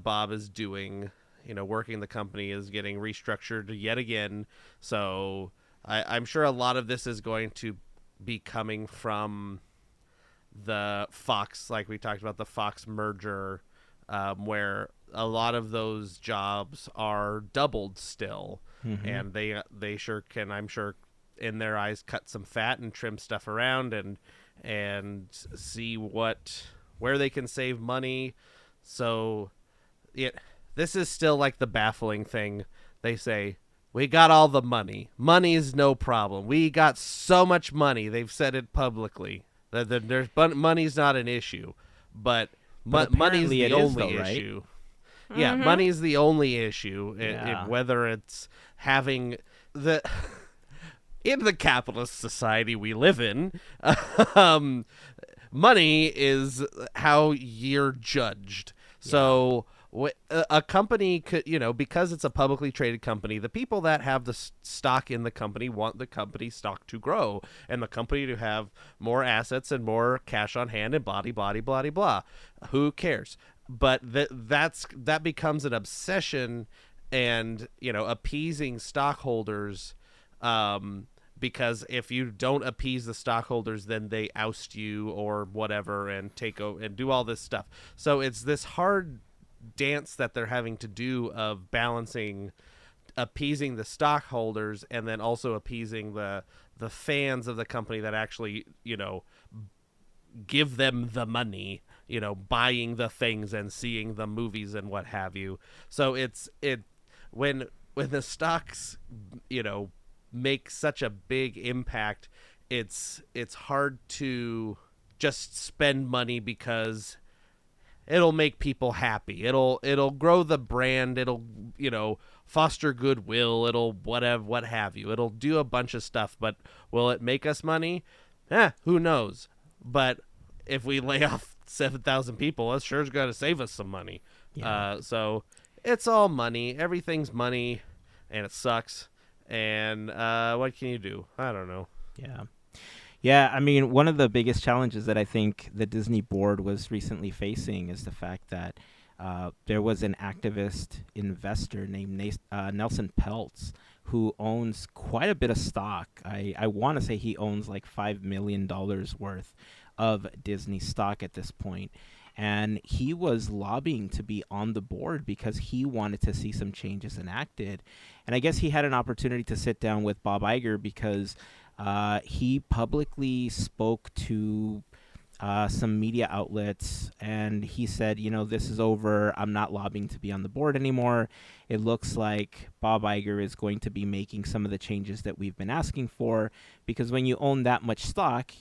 Bob is doing. Working the company is getting restructured yet again. So I'm sure a lot of this is going to be coming from the Fox, like we talked about, the Fox merger, where a lot of those jobs are doubled still. Mm-hmm. And they sure can, I'm sure, in their eyes, cut some fat and trim stuff around and see where they can save money. So this is still like the baffling thing. They say, we got all the money. Money's no problem. We got so much money. They've said it publicly. Money's not an issue, but money's the only issue. Mm-hmm. Yeah, money's the only issue. Whether it's having in the capitalist society we live in, um, money is how you're judged. So a company could, because it's a publicly traded company, the people that have the stock in the company want the company stock to grow and the company to have more assets and more cash on hand and blah, blah, blah, blah, blah. Who cares? But that becomes an obsession and, appeasing stockholders, because if you don't appease the stockholders, then they oust you or whatever and take over and do all this stuff. So it's this hard dance that they're having to do of balancing appeasing the stockholders and then also appeasing the fans of the company that actually, give them the money, buying the things and seeing the movies and what have you. So when the stocks, make such a big impact, it's hard to just spend money because it'll make people happy. It'll grow the brand. It'll, foster goodwill. It'll what have you. It'll do a bunch of stuff, but will it make us money? Who knows? But if we lay off 7,000 people, that sure is going to save us some money. Yeah. So it's all money. Everything's money, and it sucks. And what can you do? I don't know. Yeah. Yeah, I mean, one of the biggest challenges that I think the Disney board was recently facing is the fact that there was an activist investor named Nelson Peltz who owns quite a bit of stock. I want to say he owns like $5 million worth of Disney stock at this point. And he was lobbying to be on the board because he wanted to see some changes enacted. And I guess he had an opportunity to sit down with Bob Iger because he publicly spoke to some media outlets, and he said, this is over. I'm not lobbying to be on the board anymore. It looks like Bob Iger is going to be making some of the changes that we've been asking for, because when you own that much stock,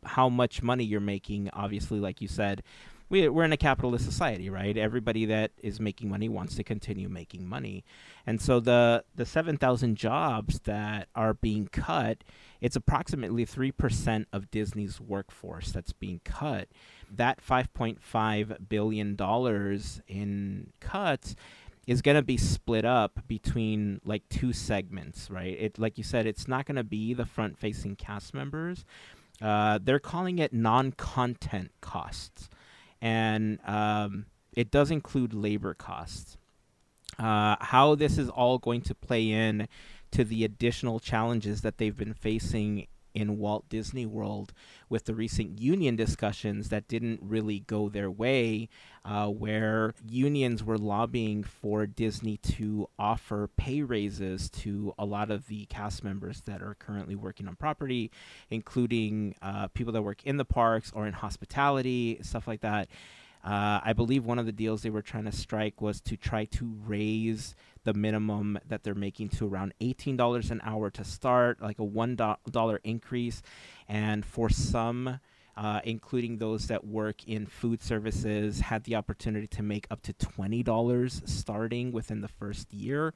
how much money you're making, obviously, like you said, we're in a capitalist society, right? Everybody that is making money wants to continue making money. And so the 7,000 jobs that are being cut, it's approximately 3% of Disney's workforce that's being cut. That $5.5 billion in cuts is going to be split up between like two segments, right? It, like you said, it's not going to be the front-facing cast members. They're calling it non-content costs. And it does include labor costs. How this is all going to play in to the additional challenges that they've been facing in Walt Disney World with the recent union discussions that didn't really go their way, where unions were lobbying for Disney to offer pay raises to a lot of the cast members that are currently working on property, including people that work in the parks or in hospitality, stuff like that. I believe one of the deals they were trying to strike was to try to raise the minimum that they're making to around $18 an hour to start, like a $1 increase. And for some, including those that work in food services, had the opportunity to make up to $20 starting within the first year.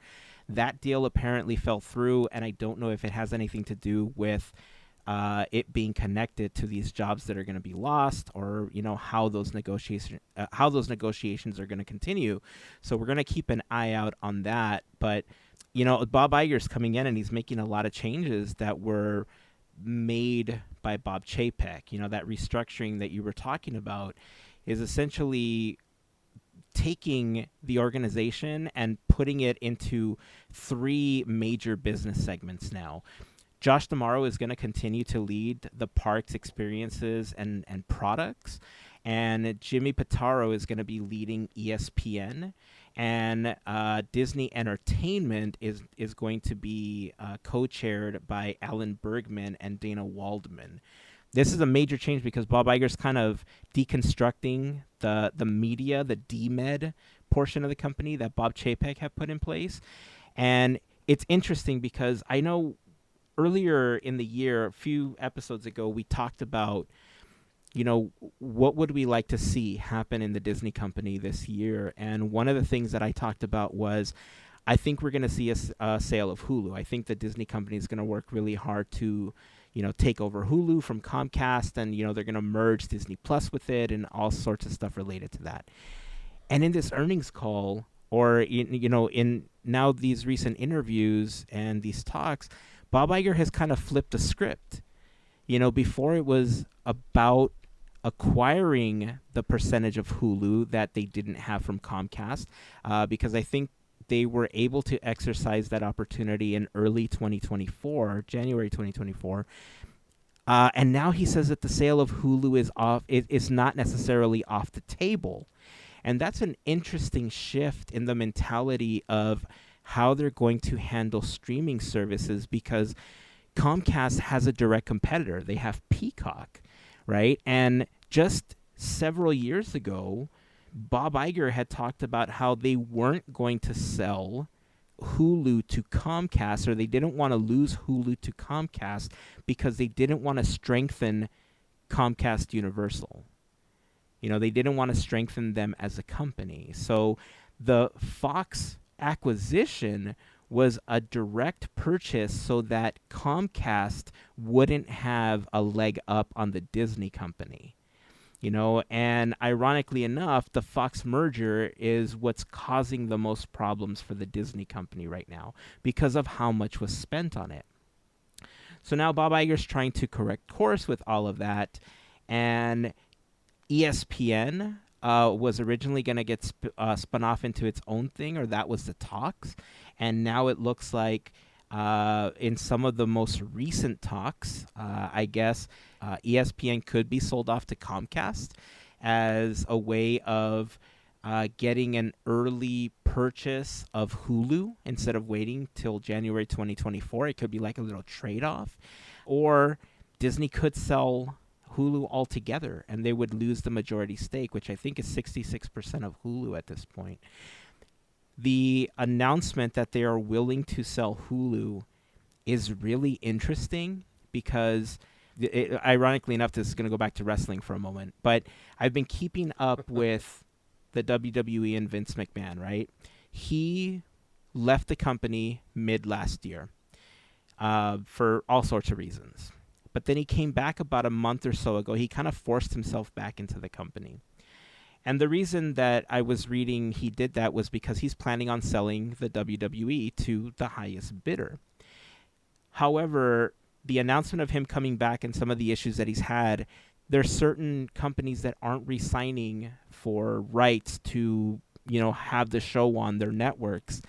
That deal apparently fell through, and I don't know if it has anything to do with it being connected to these jobs that are going to be lost, or how those negotiations are going to continue. So we're going to keep an eye out on that. But Bob Iger's coming in and he's making a lot of changes that were made by Bob Chapek. That restructuring that you were talking about is essentially taking the organization and putting it into three major business segments now. Josh D'Amaro is going to continue to lead the parks, experiences, and products. And Jimmy Pitaro is going to be leading ESPN. And Disney Entertainment is going to be co-chaired by Alan Bergman and Dana Waldman. This is a major change because Bob Iger's kind of deconstructing the media, the DMED portion of the company that Bob Chapek had put in place. And it's interesting because I know earlier in the year, a few episodes ago, we talked about, what would we like to see happen in the Disney company this year? And one of the things that I talked about was I think we're going to see a sale of Hulu. I think the Disney company is going to work really hard to, take over Hulu from Comcast, and, they're going to merge Disney Plus with it and all sorts of stuff related to that. And in this earnings call, or in now these recent interviews and these talks, Bob Iger has kind of flipped the script. Before it was about acquiring the percentage of Hulu that they didn't have from Comcast, because I think they were able to exercise that opportunity in early 2024, January 2024. And now he says that the sale of Hulu is off. It's not necessarily off the table. And that's an interesting shift in the mentality of how they're going to handle streaming services, because Comcast has a direct competitor. They have Peacock, right? And just several years ago, Bob Iger had talked about how they weren't going to sell Hulu to Comcast, or they didn't want to lose Hulu to Comcast because they didn't want to strengthen Comcast Universal. They didn't want to strengthen them as a company. So the Fox acquisition was a direct purchase so that Comcast wouldn't have a leg up on the Disney company. And ironically enough, the Fox merger is what's causing the most problems for the Disney company right now because of how much was spent on it. So now Bob Iger's trying to correct course with all of that, and ESPN was originally going to get spun off into its own thing, or that was the talks, and now it looks like in some of the most recent talks, I guess ESPN could be sold off to Comcast as a way of getting an early purchase of Hulu instead of waiting till January 2024. It could be like a little trade-off. Or Disney could sell Hulu altogether, and they would lose the majority stake, which I think is 66% of Hulu at this point. The announcement that they are willing to sell Hulu is really interesting because, ironically enough, this is going to go back to wrestling for a moment, but I've been keeping up with the WWE and Vince McMahon, right? He left the company mid last year for all sorts of reasons. But then he came back about a month or so ago. He kind of forced himself back into the company. And the reason that I was reading he did that was because he's planning on selling the WWE to the highest bidder. However, the announcement of him coming back and some of the issues that he's had, there's certain companies that aren't re-signing for rights to, have the show on their networks.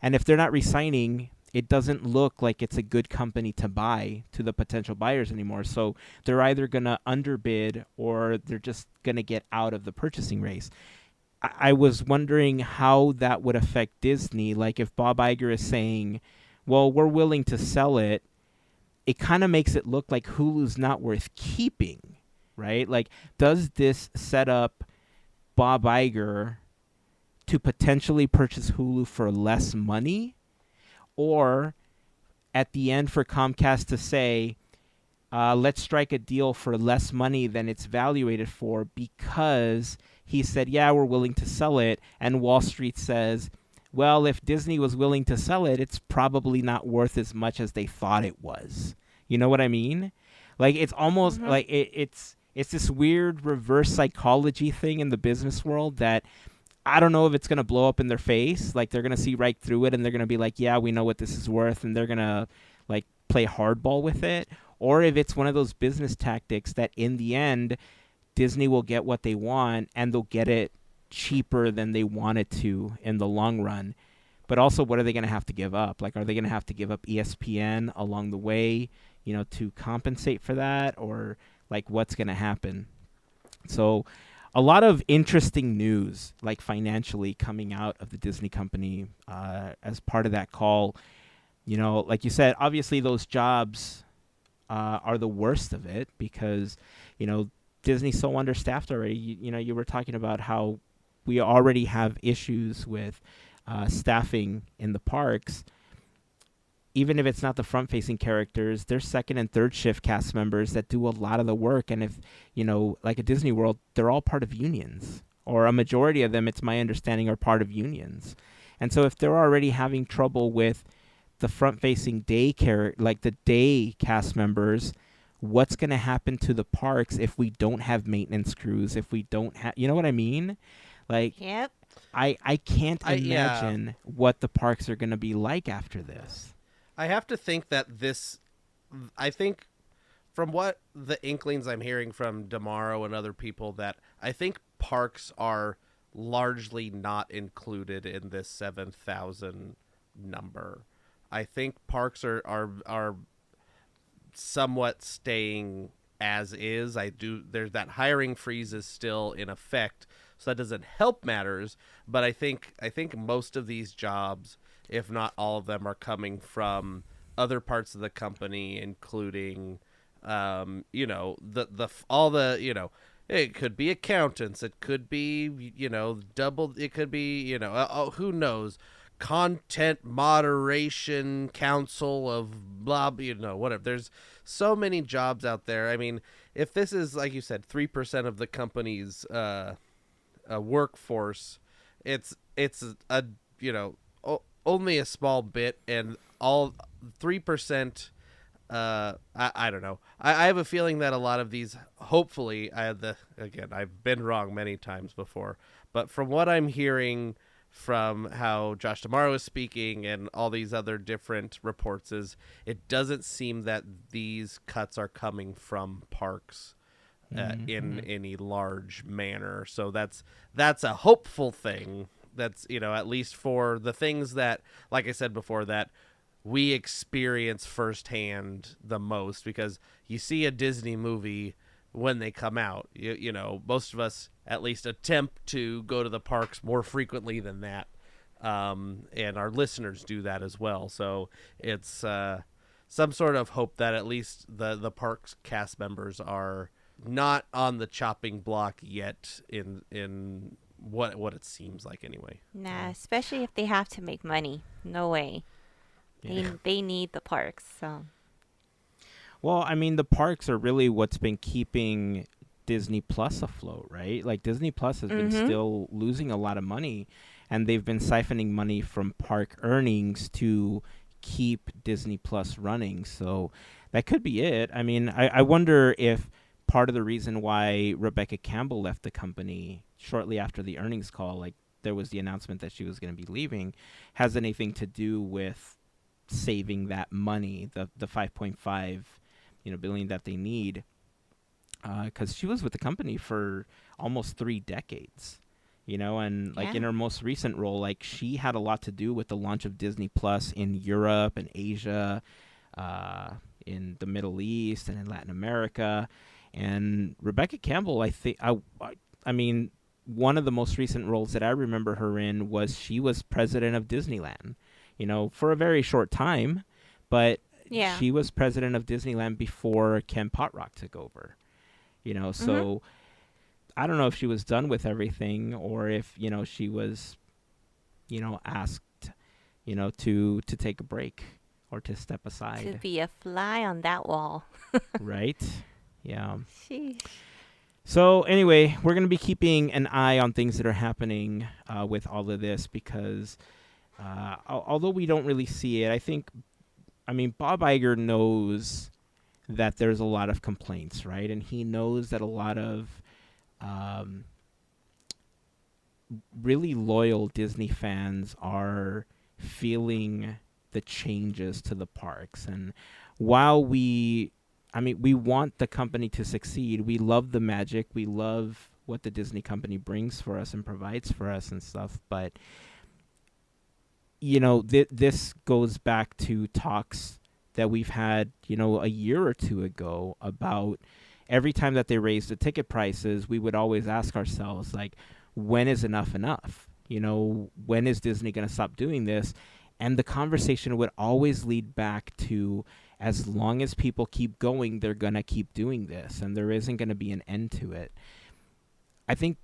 And if they're not re-signing, it doesn't look like it's a good company to buy to the potential buyers anymore. So they're either going to underbid or they're just going to get out of the purchasing race. I was wondering how that would affect Disney. Like if Bob Iger is saying, well, we're willing to sell it, it kind of makes it look like Hulu's not worth keeping, right? Like, does this set up Bob Iger to potentially purchase Hulu for less money? Or at the end for Comcast to say, let's strike a deal for less money than it's valuated for, because he said, yeah, we're willing to sell it. And Wall Street says, well, if Disney was willing to sell it, it's probably not worth as much as they thought it was. You know what I mean? Like, it's almost like it's this weird reverse psychology thing in the business world that I don't know if it's going to blow up in their face. Like, they're going to see right through it and they're going to be like, yeah, we know what this is worth. And they're going to like play hardball with it. Or if it's one of those business tactics that in the end, Disney will get what they want and they'll get it cheaper than they wanted to in the long run. But also, what are they going to have to give up? Like, are they going to have to give up ESPN along the way, to compensate for that? Or like, what's going to happen? So a lot of interesting news, like financially, coming out of the Disney company as part of that call. Like you said, obviously those jobs are the worst of it because, Disney's so understaffed already. You were talking about how we already have issues with staffing in the parks. Even if it's not the front-facing characters, there's second and third shift cast members that do a lot of the work. And if, like a Disney World, they're all part of unions. Or a majority of them, it's my understanding, are part of unions. And so if they're already having trouble with the front-facing like the day cast members, what's going to happen to the parks if we don't have maintenance crews, if we don't have, you know what I mean? Like, Yep. I can't Yeah. imagine what the parks are going to be like after this. I have to think that I think from what the inklings I'm hearing from Damaro and other people, that I think parks are largely not included in this 7,000 number. I think parks are somewhat staying as is. There's that hiring freeze is still in effect, so that doesn't help matters. But I think most of these jobs, if not all of them, are coming from other parts of the company, including, all the, it could be accountants, it could be, it could be, who knows, content moderation council of blah, whatever. There's so many jobs out there. I mean, if this is, like you said, 3% of the company's workforce, it's only a small bit, and all 3%. I don't know. I have a feeling that a lot of these, hopefully, I've been wrong many times before, but from what I'm hearing from how Josh Damaro is speaking and all these other different reports, it doesn't seem that these cuts are coming from parks in any large manner. So that's a hopeful thing. That's, at least for the things that, like I said before, that we experience firsthand the most, because you see a Disney movie when they come out. Most of us at least attempt to go to the parks more frequently than that, and our listeners do that as well. So it's some sort of hope that at least the parks cast members are not on the chopping block yet, in what it seems like anyway. Nah, especially if they have to make money. No way. They need the parks. So. Well, I mean, the parks are really what's been keeping Disney Plus afloat, right? Like, Disney Plus has been still losing a lot of money, and they've been siphoning money from park earnings to keep Disney Plus running. So that could be it. I mean, I wonder if part of the reason why Rebecca Campbell left the company shortly after the earnings call, like there was the announcement that she was going to be leaving, has anything to do with saving that money, the 5.5 billion that they need, because she was with the company for almost 3 decades, and like in her most recent role, like she had a lot to do with the launch of Disney Plus in Europe and Asia, in the Middle East and in Latin America. And Rebecca Campbell, I mean, one of the most recent roles that I remember her in was she was president of Disneyland, for a very short time, but she was president of Disneyland before Ken Potrock took over, so I don't know if she was done with everything, or if, she was, asked, to take a break or to step aside. To be a fly on that wall. Right? Yeah. Sheesh. So anyway, we're going to be keeping an eye on things that are happening with all of this, because although we don't really see it, Bob Iger knows that there's a lot of complaints, right? And he knows that a lot of really loyal Disney fans are feeling the changes to the parks. And while we want the company to succeed, we love the magic, we love what the Disney company brings for us and provides for us and stuff, but this goes back to talks that we've had, a year or two ago, about every time that they raised the ticket prices, we would always ask ourselves, like, when is enough enough? When is Disney going to stop doing this? And the conversation would always lead back to, as long as people keep going, they're going to keep doing this, and there isn't going to be an end to it. I think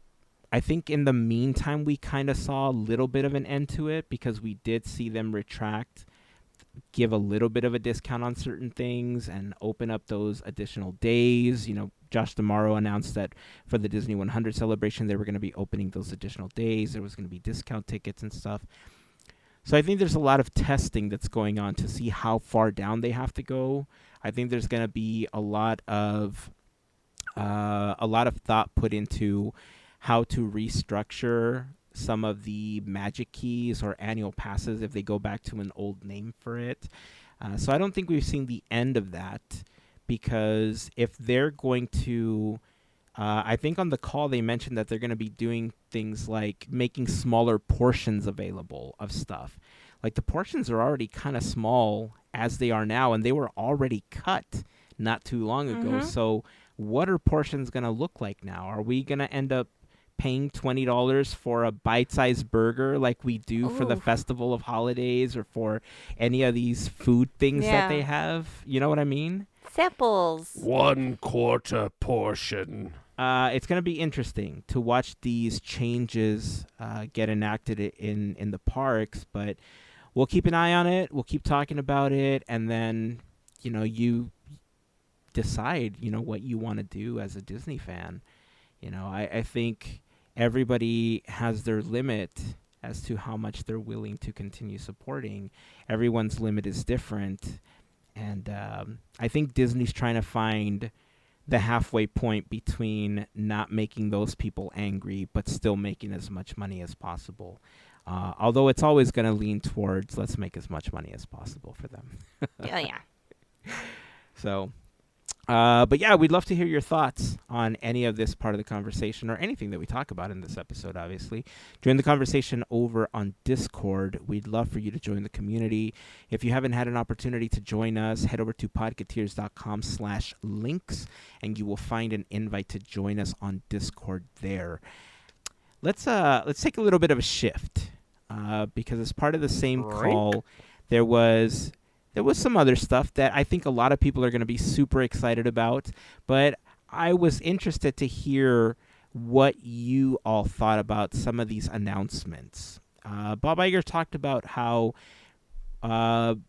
in the meantime, we kind of saw a little bit of an end to it, because we did see them retract, give a little bit of a discount on certain things, and open up those additional days. Josh Damaro announced that for the Disney 100 celebration, they were going to be opening those additional days. There was going to be discount tickets and stuff. So I think there's a lot of testing that's going on to see how far down they have to go. I think there's going to be a lot of thought put into how to restructure some of the magic keys or annual passes if they go back to an old name for it. So I don't think we've seen the end of that, because if they're going to, I think on the call they mentioned that they're going to be doing things like making smaller portions available of stuff. Like the portions are already kind of small as they are now, and they were already cut not too long ago. So what are portions going to look like now? Are we going to end up paying $20 for a bite-sized burger like we do for the Ooh. Festival of Holidays or for any of these food things that they Yeah. have? You know what I mean? Samples. 1/4 portion. It's going to be interesting to watch these changes get enacted in the parks, but we'll keep an eye on it. We'll keep talking about it, and then, you decide, what you want to do as a Disney fan. I think everybody has their limit as to how much they're willing to continue supporting. Everyone's limit is different, and I think Disney's trying to find the halfway point between not making those people angry but still making as much money as possible. Although it's always going to lean towards let's make as much money as possible for them. Oh yeah. So, but yeah, we'd love to hear your thoughts on any of this part of the conversation or anything that we talk about in this episode, obviously. Join the conversation over on Discord. We'd love for you to join the community. If you haven't had an opportunity to join us, head over to podketeers.com/links, and you will find an invite to join us on Discord there. Let's take a little bit of a shift, because as part of the same call, there was some other stuff that I think a lot of people are going to be super excited about, but I was interested to hear what you all thought about some of these announcements. Bob Iger talked about how I'm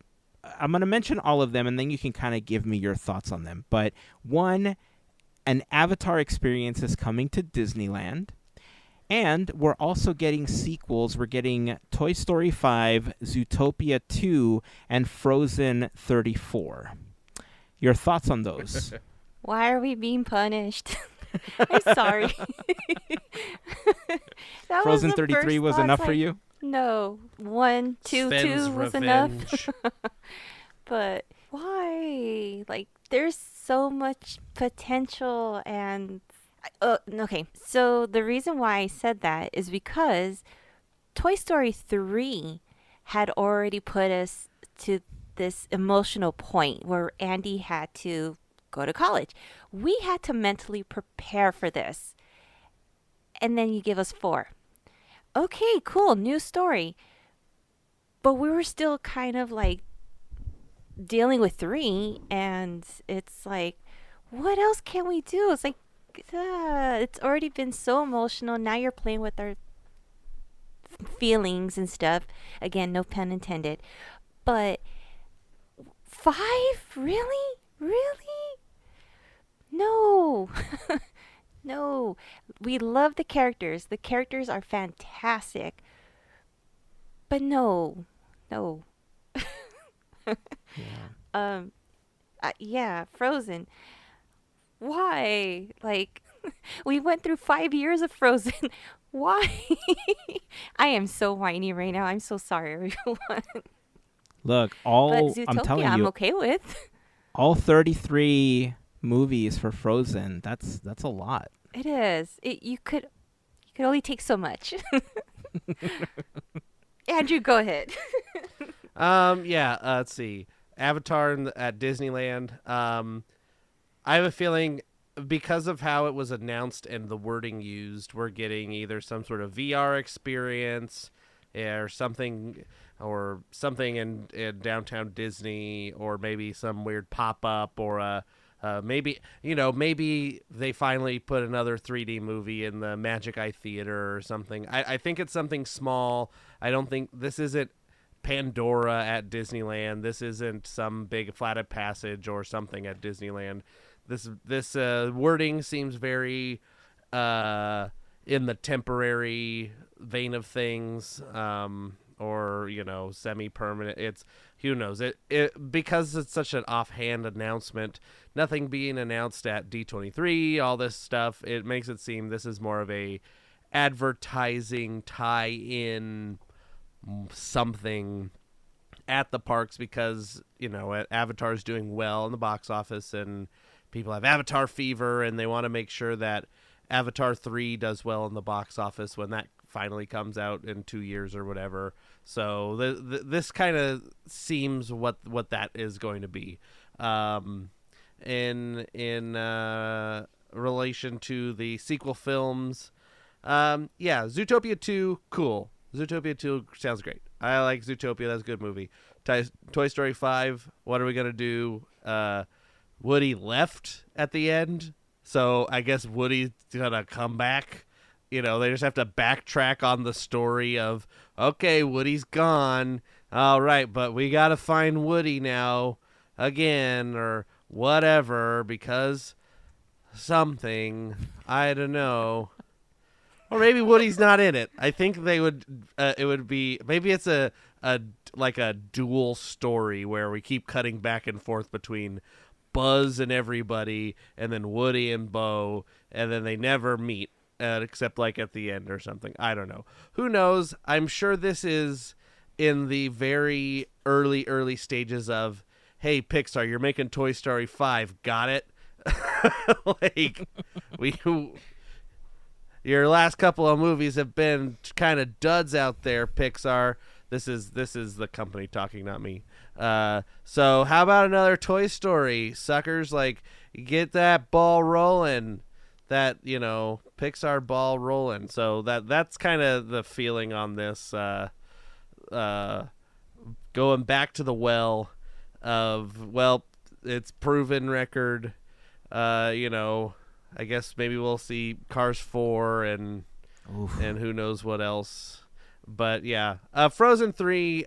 going to mention all of them, and then you can kind of give me your thoughts on them. But one, an Avatar experience is coming to Disneyland. And we're also getting sequels. We're getting Toy Story 5, Zootopia 2, and Frozen 34. Your thoughts on those? Why are we being punished? I'm sorry. That Frozen was the 33 first was thoughts enough for I- you? No. 1, 2, Sven's 2 was enough. revenge. But why? Like, there's so much potential and... okay, so the reason why I said that is because Toy Story 3 had already put us to this emotional point where Andy had to go to college. We had to mentally prepare for this. And then you give us 4. Okay, cool, new story. But we were still kind of like dealing with 3, and it's like, what else can we do? It's like, it's already been so emotional. Now you're playing with our feelings and stuff. Again, no pun intended. But 5? Really? Really? No. No. We love the characters. The characters are fantastic. But no. No. Yeah. Yeah, Frozen. Why? Like, we went through 5 years of Frozen. Why? I am so whiny right now. I'm so sorry, everyone. Look, But I'm Zootopia, telling I'm you, okay with. all 33 movies for Frozen. That's a lot. It is. You could only take so much. Andrew, go ahead. Yeah. Let's see. Avatar at Disneyland. I have a feeling because of how it was announced and the wording used, we're getting either some sort of VR experience or something in downtown Disney, or maybe some weird pop-up, or maybe they finally put another 3D movie in the Magic Eye Theater or something. I think it's something small. I don't think this isn't Pandora at Disneyland. This isn't some big flight passage or something at Disneyland. This wording seems very in the temporary vein of things. or semi-permanent. It's who knows it because it's such an offhand announcement. Nothing being announced at D23. All this stuff. It makes it seem this is more of a advertising tie-in something at the parks because Avatar's doing well in the box office and people have Avatar fever and they want to make sure that Avatar 3 does well in the box office when that finally comes out in 2 years or whatever. So this kind of seems what that is going to be. In relation to the sequel films, Zootopia 2, cool. Zootopia 2 sounds great. I like Zootopia. That's a good movie. Toy Story 5, what are we going to do? Woody left at the end, so I guess Woody's going to come back. They just have to backtrack on the story of, okay, Woody's gone. All right, but we got to find Woody now again or whatever because something. I don't know. Or maybe Woody's not in it. I think they would. It would be maybe it's a dual story where we keep cutting back and forth between Buzz and everybody, and then Woody and Bo, and then they never meet except like at the end or something. I don't know. Who knows? I'm sure this is in the very early stages of, hey Pixar, you're making Toy Story 5. Got it? Your last couple of movies have been kind of duds out there, Pixar. This is the company talking, not me. So how about another Toy Story, suckers? Like, get that ball rolling, that Pixar ball rolling. So that's kind of the feeling on this. Going back to the well of it's proven record. I guess maybe we'll see Cars 4 and who knows what else. But yeah, Frozen 3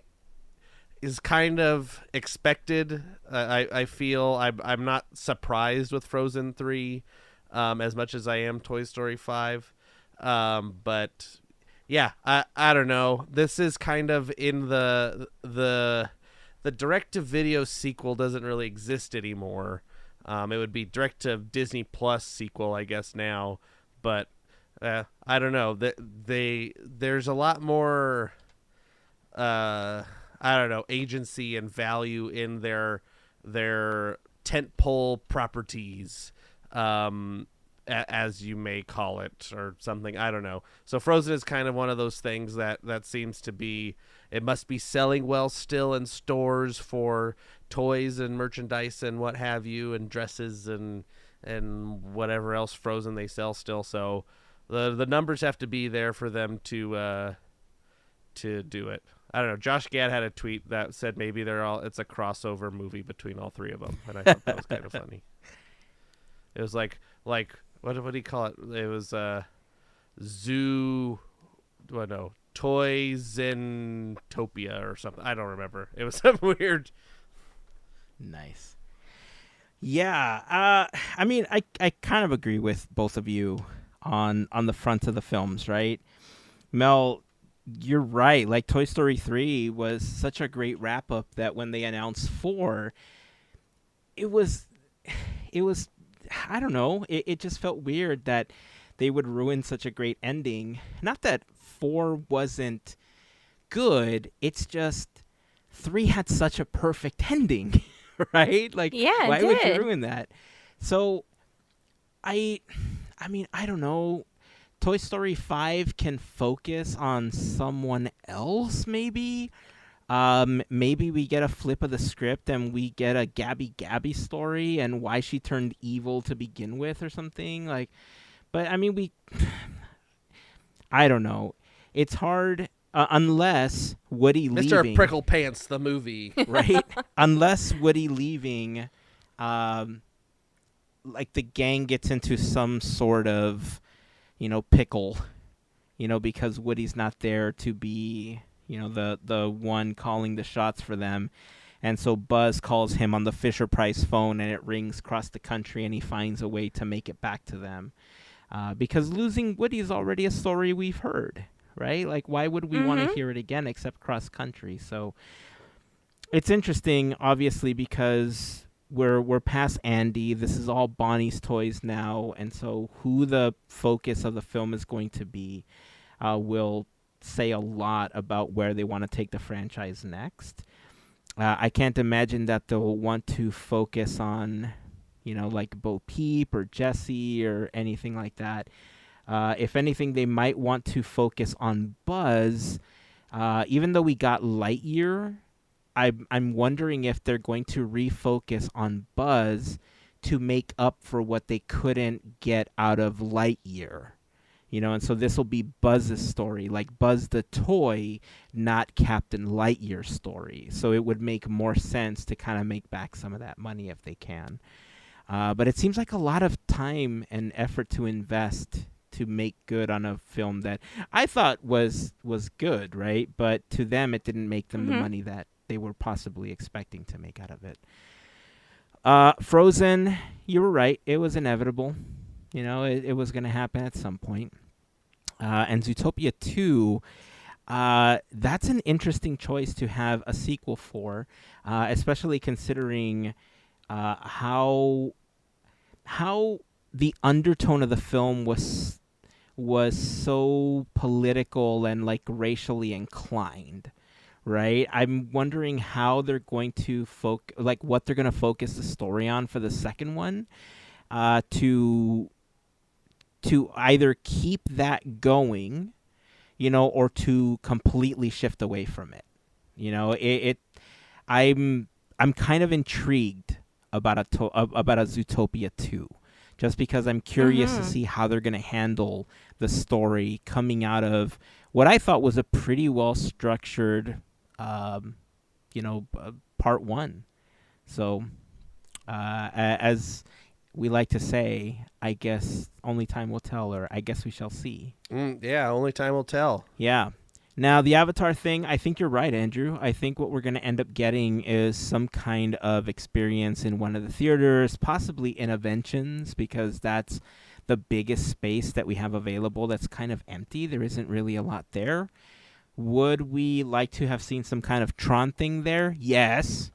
is kind of expected. I feel I'm not surprised with Frozen 3 as much as I am Toy Story 5. But yeah, I don't know. This is kind of in the direct-to-video sequel doesn't really exist anymore. It would be direct to Disney Plus sequel, I guess now, but I don't know. There's a lot more, agency and value in their tentpole properties, as you may call it, or something. I don't know. So Frozen is kind of one of those things that seems to be. It must be selling well still in stores for toys and merchandise and what have you, and dresses and whatever else Frozen they sell still. So the numbers have to be there for them to do it. I don't know. Josh Gad had a tweet that said maybe it's a crossover movie between all three of them, and I thought that was kind of funny. It was like what do you call it? It was Toys in Topia or something. I don't remember. It was some weird. Nice. Yeah. I mean, I kind of agree with both of you on the front of the films, right? Mel, you're right. Like, Toy Story 3 was such a great wrap up that when they announced 4, it was I don't know. It just felt weird that they would ruin such a great ending. Not that 4 wasn't good. It's just 3 had such a perfect ending, right? Like, Yeah, why it would you did. ruin that? So, I mean, I don't know. Toy Story 5 can focus on someone else, maybe. Maybe we get a flip of the script and we get a Gabby story and why she turned evil to begin with or something. Like, but I mean, I don't know. It's hard unless Woody Mr. leaving. Prickle Pants, the movie. Right? Unless Woody leaving, like the gang gets into some sort of, pickle, because Woody's not there to be, the one calling the shots for them. And so Buzz calls him on the Fisher-Price phone and it rings across the country and he finds a way to make it back to them. Because losing Woody is already a story we've heard, right? Like, why would we want to hear it again except cross country? So it's interesting, obviously, because we're past Andy. This is all Bonnie's toys now, and so who the focus of the film is going to be will say a lot about where they want to take the franchise next. I can't imagine that they'll want to focus on, like Bo Peep or Jesse or anything like that. If anything, they might want to focus on Buzz. Even though we got Lightyear, I'm wondering if they're going to refocus on Buzz to make up for what they couldn't get out of Lightyear. And so this will be Buzz's story, like Buzz the toy, not Captain Lightyear's story. So it would make more sense to kind of make back some of that money if they can. But it seems like a lot of time and effort to invest to make good on a film that I thought was good, right? But to them, it didn't make them the money that they were possibly expecting to make out of it. Frozen, you were right. It was inevitable. It was going to happen at some point. And Zootopia 2, that's an interesting choice to have a sequel for, especially considering how the undertone of the film was so political and like racially inclined, right? I'm wondering how they're going to what they're going to focus the story on for the second one, to either keep that going, or to completely shift away from it. I'm kind of intrigued about a Zootopia 2, just because I'm curious to see how they're going to handle the story coming out of what I thought was a pretty well structured, part one. So, as we like to say, I guess only time will tell, or I guess we shall see. Yeah, only time will tell. Yeah. Now, the Avatar thing, I think you're right, Andrew. I think what we're going to end up getting is some kind of experience in one of the theaters, possibly Interventions, because that's the biggest space that we have available that's kind of empty. There isn't really a lot there. Would we like to have seen some kind of Tron thing there? Yes.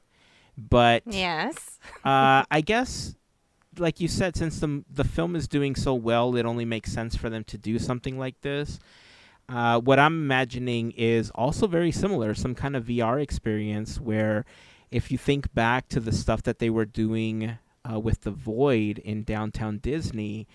But Yes. I guess, like you said, since the film is doing so well, it only makes sense for them to do something like this. What I'm imagining is also very similar, some kind of VR experience where if you think back to the stuff that they were doing with The Void in Downtown Disney,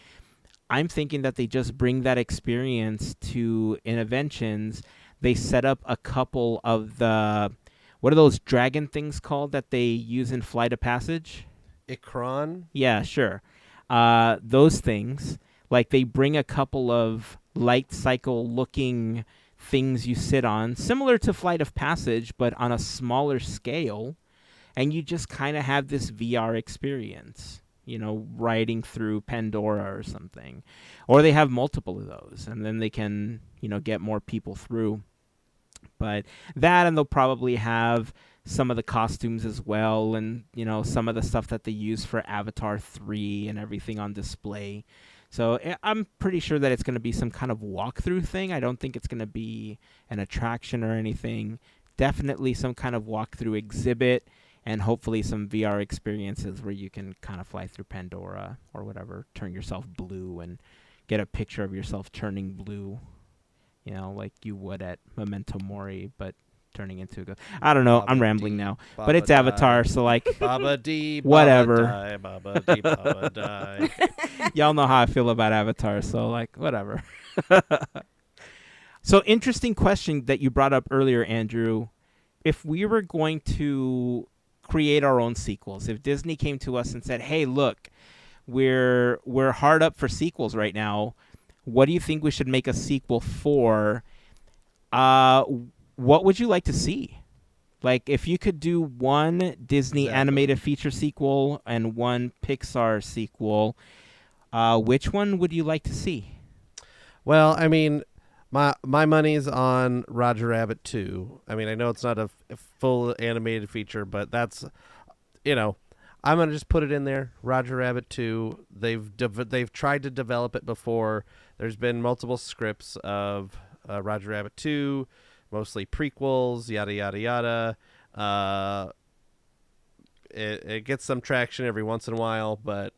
I'm thinking that they just bring that experience to Interventions. They set up a couple of what are those dragon things called that they use in Flight of Passage? Ikron? Yeah, sure. Those things. Like, they bring a couple of light cycle looking things you sit on, similar to Flight of Passage, but on a smaller scale. And you just kind of have this VR experience, riding through Pandora or something. Or they have multiple of those, and then they can, get more people through. But that, and they'll probably have some of the costumes as well, and, some of the stuff that they use for Avatar 3 and everything on display. So I'm pretty sure that it's going to be some kind of walkthrough thing. I don't think it's going to be an attraction or anything. Definitely some kind of walkthrough exhibit, and hopefully some VR experiences where you can kind of fly through Pandora or whatever, turn yourself blue and get a picture of yourself turning blue, like you would at Memento Mori, but turning into I don't know. Baba I'm rambling dee, now. Baba But it's die. Avatar, so like Baba dee, whatever. Baba die, Baba dee, Baba die. Y'all know how I feel about Avatar, so like whatever. So interesting question that you brought up earlier, Andrew. If we were going to create our own sequels, if Disney came to us and said, "Hey, look, we're hard up for sequels right now. What do you think we should make a sequel for?" What would you like to see? Like, if you could do one Disney animated feature sequel and one Pixar sequel, which one would you like to see? Well, I mean, my money's on Roger Rabbit 2. I mean, I know it's not a full animated feature, but that's, I'm going to just put it in there. Roger Rabbit 2. They've tried to develop it before. There's been multiple scripts of Roger Rabbit 2, mostly prequels, yada, yada, yada. It gets some traction every once in a while, but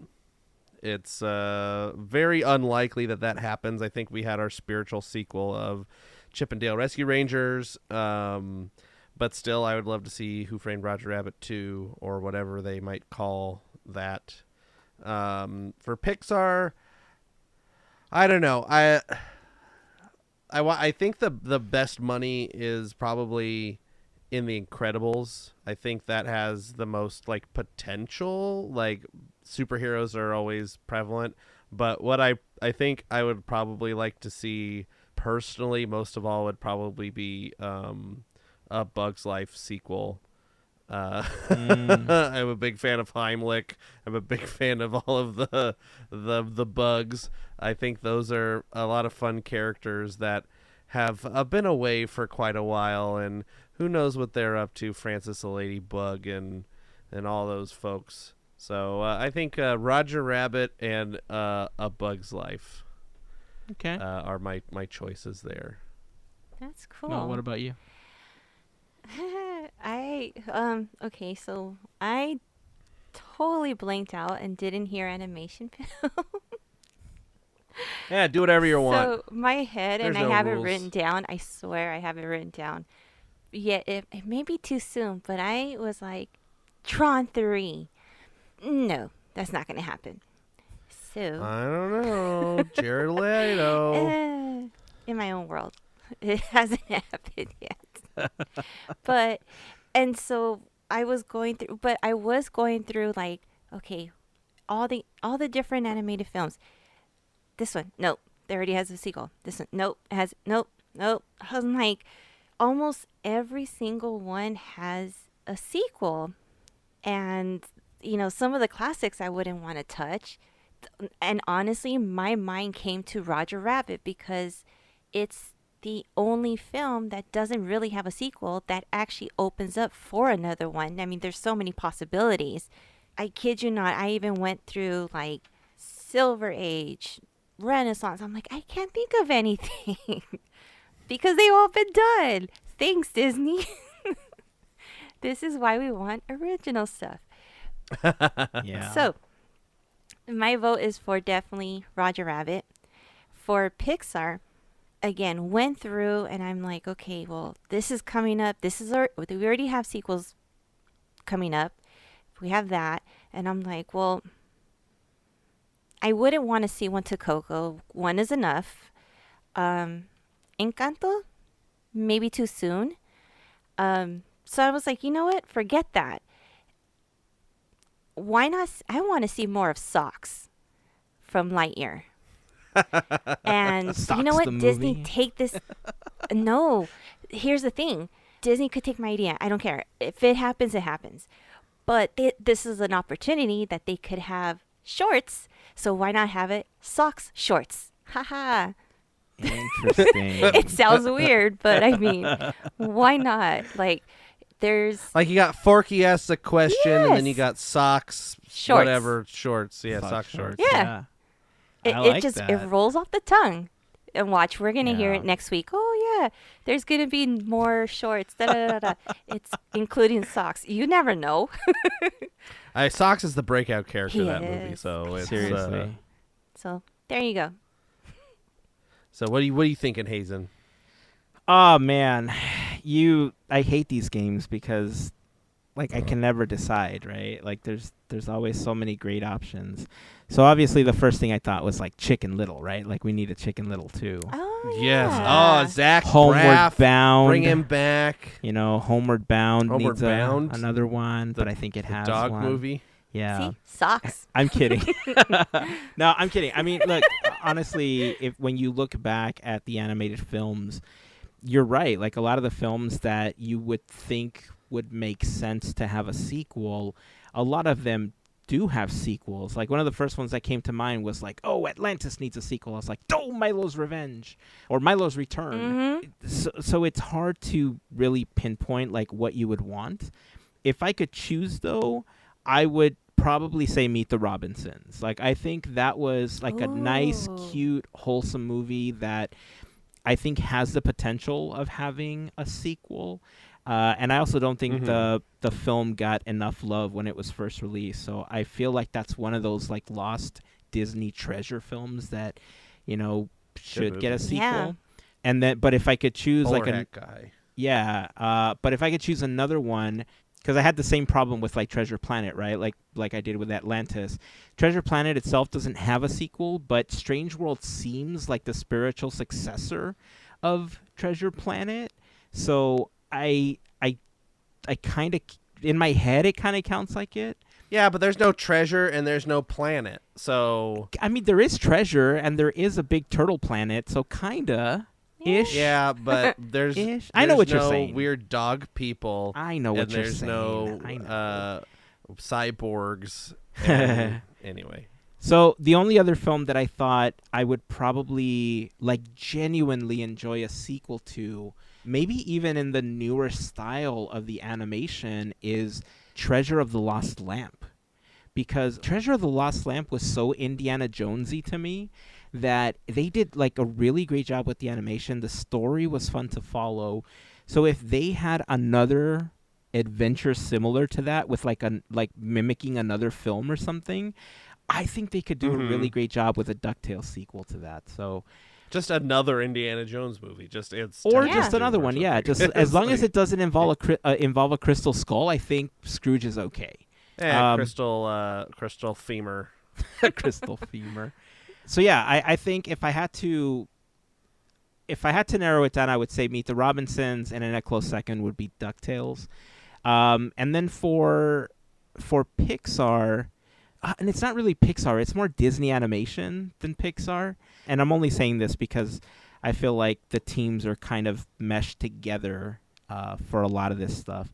it's very unlikely that happens. I think we had our spiritual sequel of Chip and Dale Rescue Rangers, but still, I would love to see Who Framed Roger Rabbit 2 or whatever they might call that. For Pixar, I don't know. I think the best money is probably in The Incredibles. I think that has the most like potential. Like superheroes are always prevalent, but what I think I would probably like to see personally most of all would probably be a Bug's Life sequel. I'm a big fan of Heimlich. I'm a big fan of all of the bugs. I think those are a lot of fun characters that have been away for quite a while, and who knows what they're up to, Francis the Ladybug and all those folks. So I think Roger Rabbit and A Bug's Life are my choices there. That's cool. No, what about you? Okay, so I totally blanked out and didn't hear animation film. Yeah, do whatever you want. So my head, There's and I no have it rules. written down. I swear I have it written down. Yeah, it may be too soon, but I was like, Tron 3. No, that's not going to happen. So, I don't know. Jared Leto. in my own world, it hasn't happened yet. But, and so I was going through like, okay, all the different animated films. This one, nope, there already has a sequel. This one, nope, nope. I was like, almost every single one has a sequel. And, some of the classics I wouldn't want to touch. And honestly, my mind came to Roger Rabbit because it's the only film that doesn't really have a sequel that actually opens up for another one. I mean, there's so many possibilities. I kid you not, I even went through like Silver Age, Renaissance. I'm like, I can't think of anything because they've all been done. Thanks, Disney. This is why we want original stuff. Yeah. So, my vote is for definitely Roger Rabbit. For Pixar, again, went through and I'm like, okay, well, this is coming up. We already have sequels coming up. We have that. And I'm like, well, I wouldn't want to see one to Coco. One is enough. Encanto, maybe too soon. So I was like, you know what? Forget that. Why not? I want to see more of Socks from Lightyear. And Socks you know what? the Disney, movie? take this. No, here's the thing. Disney could take my idea. I don't care. If it happens, it happens. But this is an opportunity that they could have shorts. So why not have it Socks shorts? Haha. Interesting. It sounds weird, but I mean, why not? Like, there's Like you got Forky asks a question, and then you Yes. got Socks, Shorts. whatever, shorts. Yeah, sock shorts. Yeah. I it like just that. it rolls off the tongue. And watch, we're gonna hear Yeah. it next week. Oh yeah, there's gonna be more shorts. Da, da, da, da. It's including Socks. You never know. Socks is the breakout character of that He movie. is. So it's Seriously. So there you go. So what are you thinking, Hazen? Oh man, I hate these games because like I can never decide, right? Like there's always so many great options. So obviously the first thing I thought was like Chicken Little, right? Like we need a Chicken Little too. Oh Yes. yeah. Oh, Zach Homeward Braff. Bound. Bring him back. Homeward Bound Homeward needs Bound, another one, the- but I think it The has dog one. movie. Yeah. See, Socks. I'm kidding. No, I'm kidding. I mean, look, honestly, when you look back at the animated films, you're right. Like a lot of the films that you would think would make sense to have a sequel, a lot of them do have sequels. Like one of the first ones that came to mind was like, oh, Atlantis needs a sequel. I was like, oh, Milo's Revenge or Milo's Return. So it's hard to really pinpoint like what you would want. If I could choose though, I would probably say Meet the Robinsons. Like I think that was like a nice, Ooh. cute, wholesome movie that I think has the potential of having a sequel. And I also don't think the film got enough love when it was first released. So I feel like that's one of those like lost Disney treasure films that, should get a sequel. Yeah. And then, but if I could choose guy. but if I could choose another one, because I had the same problem with like Treasure Planet, right? Like I did with Atlantis. Treasure Planet itself doesn't have a sequel, but Strange World seems like the spiritual successor of Treasure Planet. So I kind of, in my head, it kind of counts like it. Yeah, but there's no treasure and there's no planet. So I mean, there is treasure and there is a big turtle planet, so kinda ish. yeah, but there's Ish. I know what you're no saying. Weird dog people. I know what and you're there's saying. no I know. cyborgs. And anyway. So the only other film that I thought I would probably like genuinely enjoy a sequel to, maybe even in the newer style of the animation, is Treasure of the Lost Lamp. Because Treasure of the Lost Lamp was so Indiana Jonesy to me that they did like a really great job with the animation. The story was fun to follow. So if they had another adventure similar to that with like mimicking another film or something, I think they could do a really great job with a DuckTales sequel to that. So Just another Indiana Jones movie. Just another one. Yeah, just as long as it doesn't involve a crystal skull, I think Scrooge is okay. Crystal femur. Crystal femur. So yeah, I think if I had to narrow it down, I would say Meet the Robinsons, and in a close second would be DuckTales. And then for Pixar, and it's not really Pixar, it's more Disney animation than Pixar. And I'm only saying this because I feel like the teams are kind of meshed together for a lot of this stuff.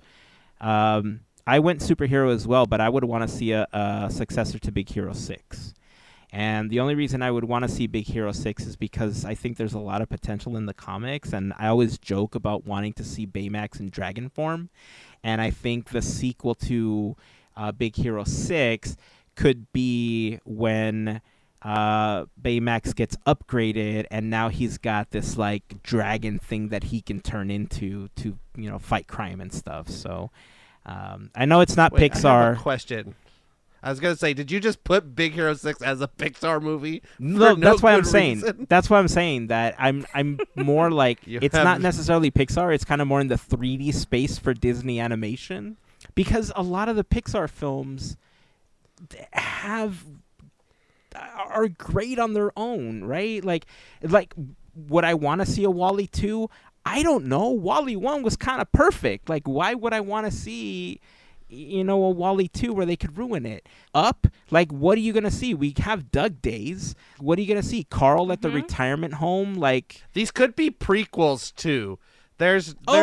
I went superhero as well, but I would want to see a successor to Big Hero 6. And the only reason I would want to see Big Hero 6 is because I think there's a lot of potential in the comics, and I always joke about wanting to see Baymax in dragon form. And I think the sequel to Big Hero 6 could be when Baymax gets upgraded, and now he's got this like dragon thing that he can turn into to fight crime and stuff. So I know it's not Pixar. I have a question. I was gonna say, did you just put Big Hero 6 as a Pixar movie? No, that's why I'm saying. Reason? That's why I'm saying that I'm more like it's not necessarily Pixar. It's kind of more in the 3D space for Disney animation, because a lot of the Pixar films are great on their own, right? Like would I want to see a WALL-E 2? I don't know. WALL-E 1 was kind of perfect. Like, why would I want to see a WALL-E 2 where they could ruin it? Up, like, what are you gonna see? We have Doug Days. What are you gonna see? Carl at the retirement home? Like, these could be prequels too. There's no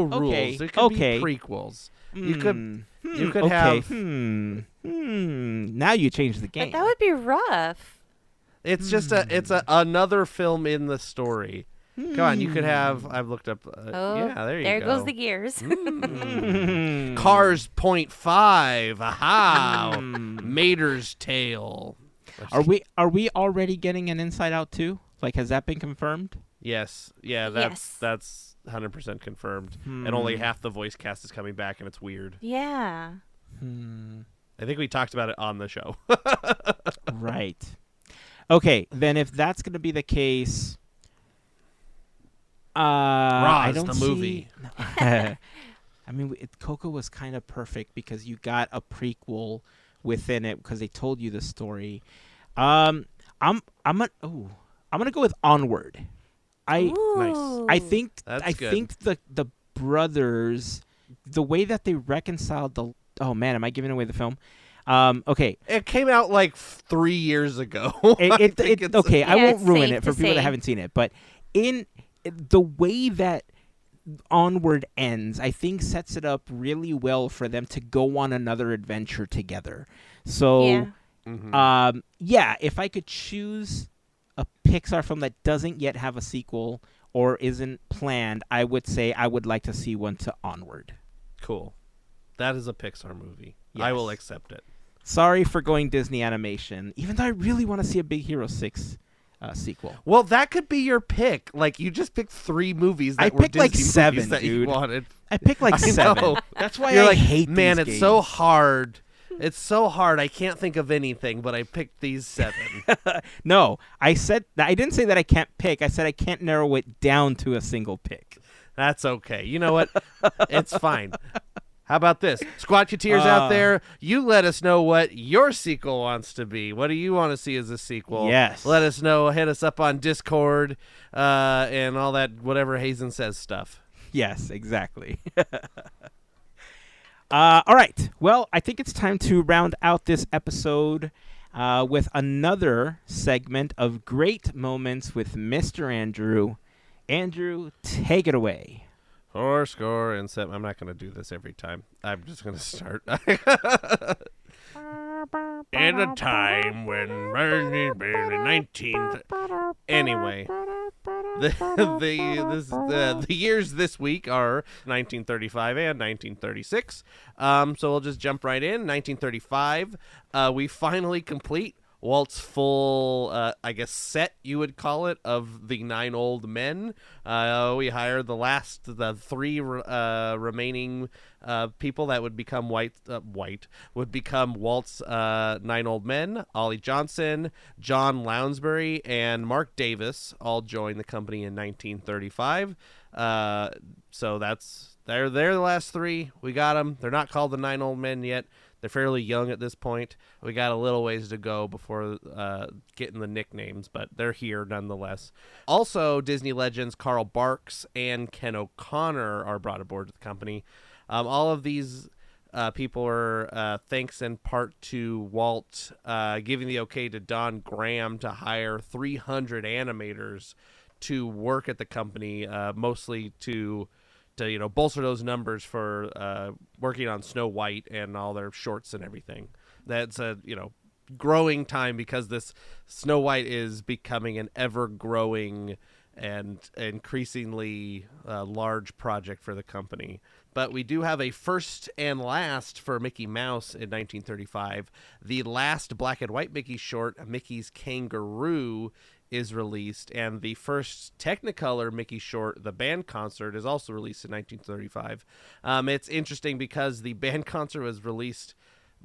rules. They could be prequels. You could have. Now you change the game. But that would be rough. It's just another film in the story. Come on, you could have. I've looked up. Yeah, there you go. There goes the gears. Cars 0.5. Aha. Mater's Tale. Are we already getting an Inside Out 2? Like, has that been confirmed? Yes. Yeah. That's 100% confirmed. And only half the voice cast is coming back, and it's weird. Yeah. I think we talked about it on the show. Right. Okay, then if that's going to be the case, I don't the see... movie. I mean, Coco was kind of perfect because you got a prequel within it because they told you the story. I'm gonna go with Onward. Nice. I think good. think the brothers, the way that they reconciled the. Oh man, am I giving away the film? Okay. It came out like 3 years ago. Okay, I won't ruin it for people say. that haven't seen it, but in the way that Onward ends, I think sets it up really well for them to go on another adventure together. So, if I could choose a Pixar film that doesn't yet have a sequel or isn't planned, I would say I would like to see one to Onward. Cool. That is a Pixar movie. Yes. I will accept it. Sorry for going Disney animation, even though I really want to see a Big Hero 6 sequel. Well, that could be your pick. Like, you just picked 3 movies that I were picked like Disney 7, movies that you dude. wanted. I picked like I 7. know. That's why You're I like, hate man, these it's so games." hard. It's so hard. I can't think of anything, but I picked these 7. No, I didn't say that I can't pick. I said I can't narrow it down to a single pick. That's okay. You know what? It's fine. How about this? Squadketeers out there, you let us know what your sequel wants to be. What do you want to see as a sequel? Yes. Let us know. Hit us up on Discord and all that whatever Hazen says stuff. Yes, exactly. All right. Well, I think it's time to round out this episode with another segment of great moments with Mr. Andrew. Andrew, take it away. Score, and set. I'm not going to do this every time. I'm just going to start. In a time when 19... Anyway, the years this week are 1935 and 1936. So we'll just jump right in. 1935, we finally complete Walt's full, I guess, set, you would call it, of the 9 old men. We hired the 3 remaining people that would become would become Walt's 9 old men. Ollie Johnson, John Lounsbury, and Mark Davis all joined the company in 1935. So they're the last 3. We got them. They're not called the 9 old men yet. They're fairly young at this point. We got a little ways to go before getting the nicknames, but they're here nonetheless. Also, Disney legends Carl Barks and Ken O'Connor are brought aboard the company. All of these people are thanks in part to Walt giving the okay to Don Graham to hire 300 animators to work at the company, mostly to bolster those numbers for working on Snow White and all their shorts and everything. That's a growing time because this Snow White is becoming an ever-growing and increasingly large project for the company. But we do have a first and last for Mickey Mouse in 1935. The last black and white Mickey short, Mickey's Kangaroo, is released, and the first Technicolor Mickey short, The Band Concert, is also released in 1935. It's interesting because the band concert was released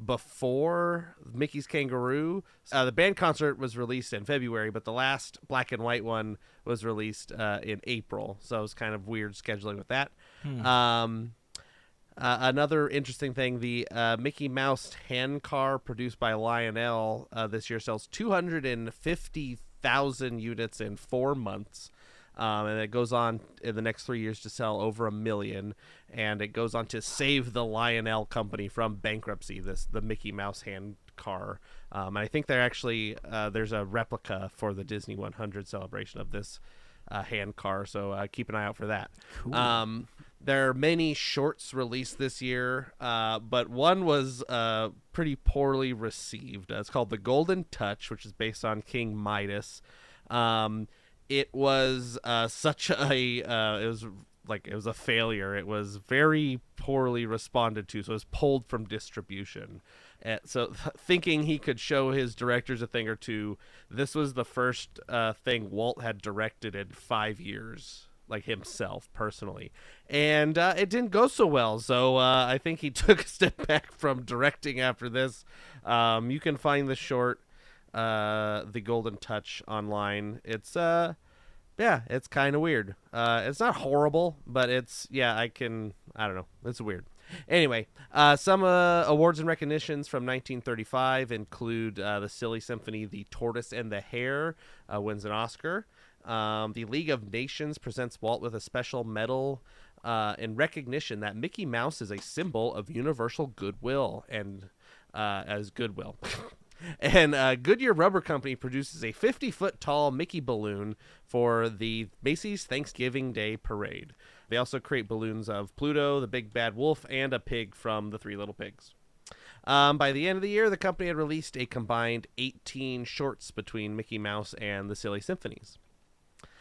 before Mickey's Kangaroo. The Band Concert was released in February, but the last black and white one was released in April, so it was kind of weird scheduling with that. Another interesting thing, the Mickey Mouse hand car produced by Lionel this year sells 250,000 units in 4 months, and it goes on in the next 3 years to sell over 1 million, and it goes on to save the Lionel company from bankruptcy, the Mickey Mouse hand car. And I think they're actually there's a replica for the Disney 100 celebration of this hand car, so keep an eye out for that. Cool. There are many shorts released this year, but one was pretty poorly received. It's called The Golden Touch, which is based on King Midas. It was it was a failure. It was very poorly responded to, so it was pulled from distribution. So thinking he could show his directors a thing or two, this was the first thing Walt had directed in 5 years, like himself personally, and it didn't go so well. So I think he took a step back from directing after this. You can find the short, The Golden Touch, online. It's it's kind of weird. It's not horrible, but I don't know. It's weird. Anyway, some awards and recognitions from 1935 include the Silly Symphony, The Tortoise and the Hare, wins an Oscar. The League of Nations presents Walt with a special medal in recognition that Mickey Mouse is a symbol of universal goodwill, and as goodwill. And Goodyear Rubber Company produces a 50-foot tall Mickey balloon for the Macy's Thanksgiving Day Parade. They also create balloons of Pluto, the Big Bad Wolf, and a pig from the Three Little Pigs. By the end of the year, the company had released a combined 18 shorts between Mickey Mouse and the Silly Symphonies.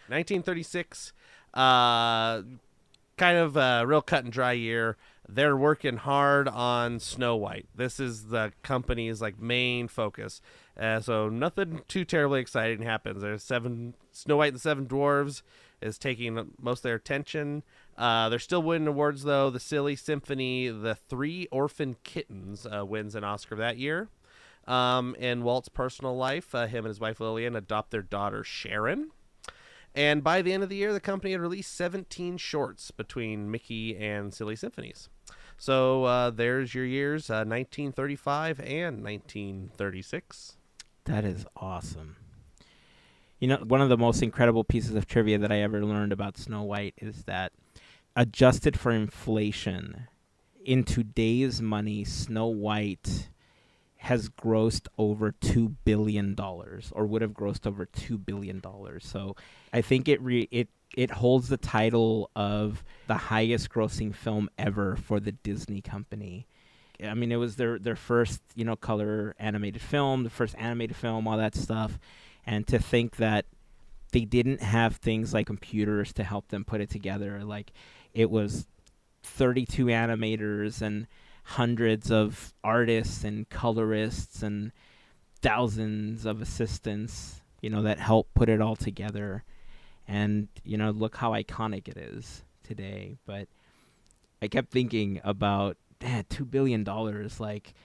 1936, kind of a real cut and dry year. they're working hard on Snow White. This is the company's like main focus. So nothing too terribly exciting happens. There's Snow White and the Seven Dwarves is taking most of their attention. They're still winning awards though. The Silly Symphony, The Three Orphan Kittens wins an Oscar that year. In Walt's personal life, him and his wife Lillian adopt their daughter Sharon. And by the end of the year, the company had released 17 shorts between Mickey and Silly Symphonies. So there's your years, 1935 and 1936. That is awesome. You know, one of the most incredible pieces of trivia that I ever learned about Snow White is that adjusted for inflation, in today's money, Snow White has grossed over $2 billion, or would have grossed over $2 billion. So I think it holds the title of the highest grossing film ever for the Disney company. I mean, it was their first, color animated film, the first animated film, all that stuff. And to think that they didn't have things like computers to help them put it together. Like, it was 32 animators and hundreds of artists and colorists and thousands of assistants, that help put it all together. And, look how iconic it is today. But I kept thinking about, $2 billion. Like,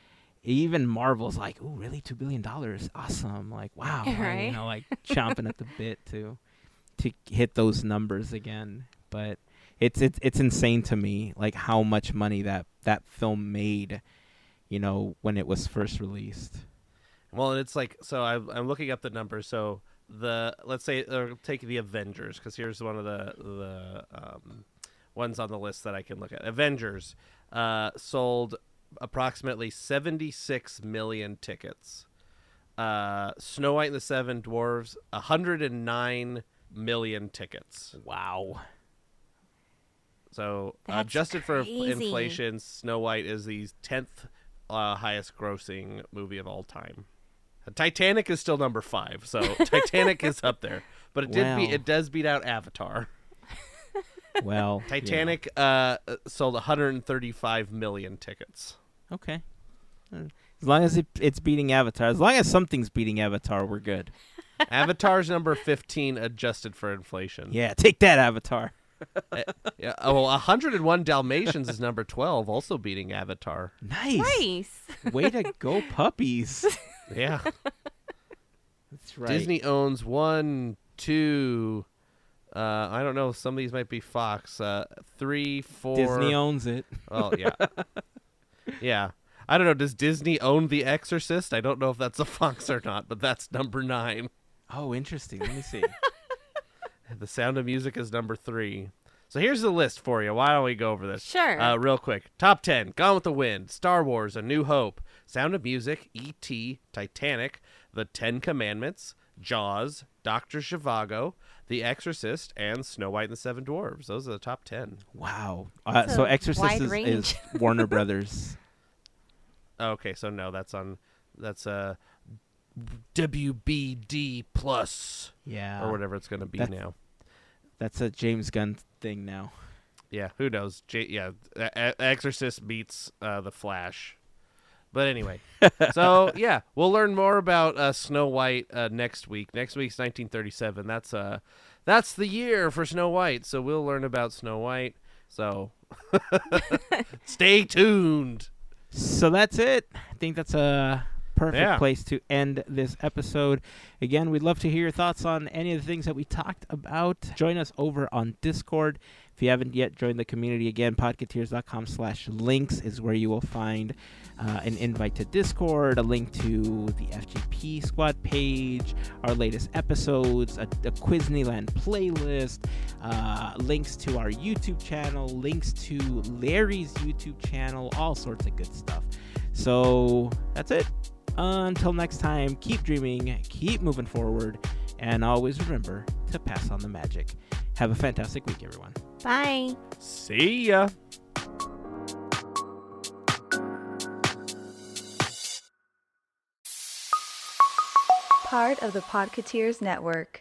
even Marvel's like, ooh, really? $2 billion? Awesome. Like, wow. Right. Like chomping at the bit to hit those numbers again. But it's insane to me, like how much money that film made, when it was first released. Well, and it's like, so I'm looking up the numbers. So let's say, take the Avengers, because here's one of the ones on the list that I can look at. Avengers sold approximately 76 million tickets. Snow White and the Seven Dwarfs, 109 million tickets. Wow. So That's adjusted for crazy. inflation, Snow White is the 10th highest grossing movie of all time. Titanic is still number 5, so Titanic is up there, but it does beat out Avatar. Well, Titanic sold 135 million tickets. Okay. As long as it's beating Avatar, as long as something's beating Avatar, we're good. Avatar's number 15 adjusted for inflation. Yeah, take that, Avatar. Yeah. Oh, 101 Dalmatians is number 12, also beating Avatar. Nice. Way to go, puppies. Yeah. That's right. Disney owns 1, 2. I don't know. Some of these might be Fox. 3, 4. Disney owns it. Oh yeah. Yeah. I don't know. Does Disney own The Exorcist? I don't know if that's a Fox or not, but that's number 9. Oh, interesting. Let me see. The Sound of Music is number 3. So here's the list for you. Why don't we go over this? Sure. Real quick. Top 10. Gone with the Wind, Star Wars, A New Hope, Sound of Music, E.T., Titanic, The Ten Commandments, Jaws, Dr. Zhivago, The Exorcist, and Snow White and the Seven Dwarfs. Those are the top 10. Wow. That's So a Exorcist wide is range. Warner Brothers. Okay, so no, that's WBD plus Yeah. or whatever it's going to be now. That's a James Gunn thing now. Yeah, who knows? Exorcist beats The Flash. But anyway, so yeah, we'll learn more about Snow White next week. Next week's 1937. That's the year for Snow White. So we'll learn about Snow White. So stay tuned. So that's it. I think that's a perfect place to end this episode. Again, we'd love to hear your thoughts on any of the things that we talked about. Join us over on Discord. If you haven't yet joined the community, again, podketeers.com/links is where you will find an invite to Discord, a link to the FGP Squad page, our latest episodes, a Quizneyland playlist, links to our YouTube channel, links to Larry's YouTube channel, all sorts of good stuff. So that's it. Until next time, keep dreaming, keep moving forward, and always remember to pass on the magic. Have a fantastic week, everyone. Bye. See ya. Part of the Podketeers Network.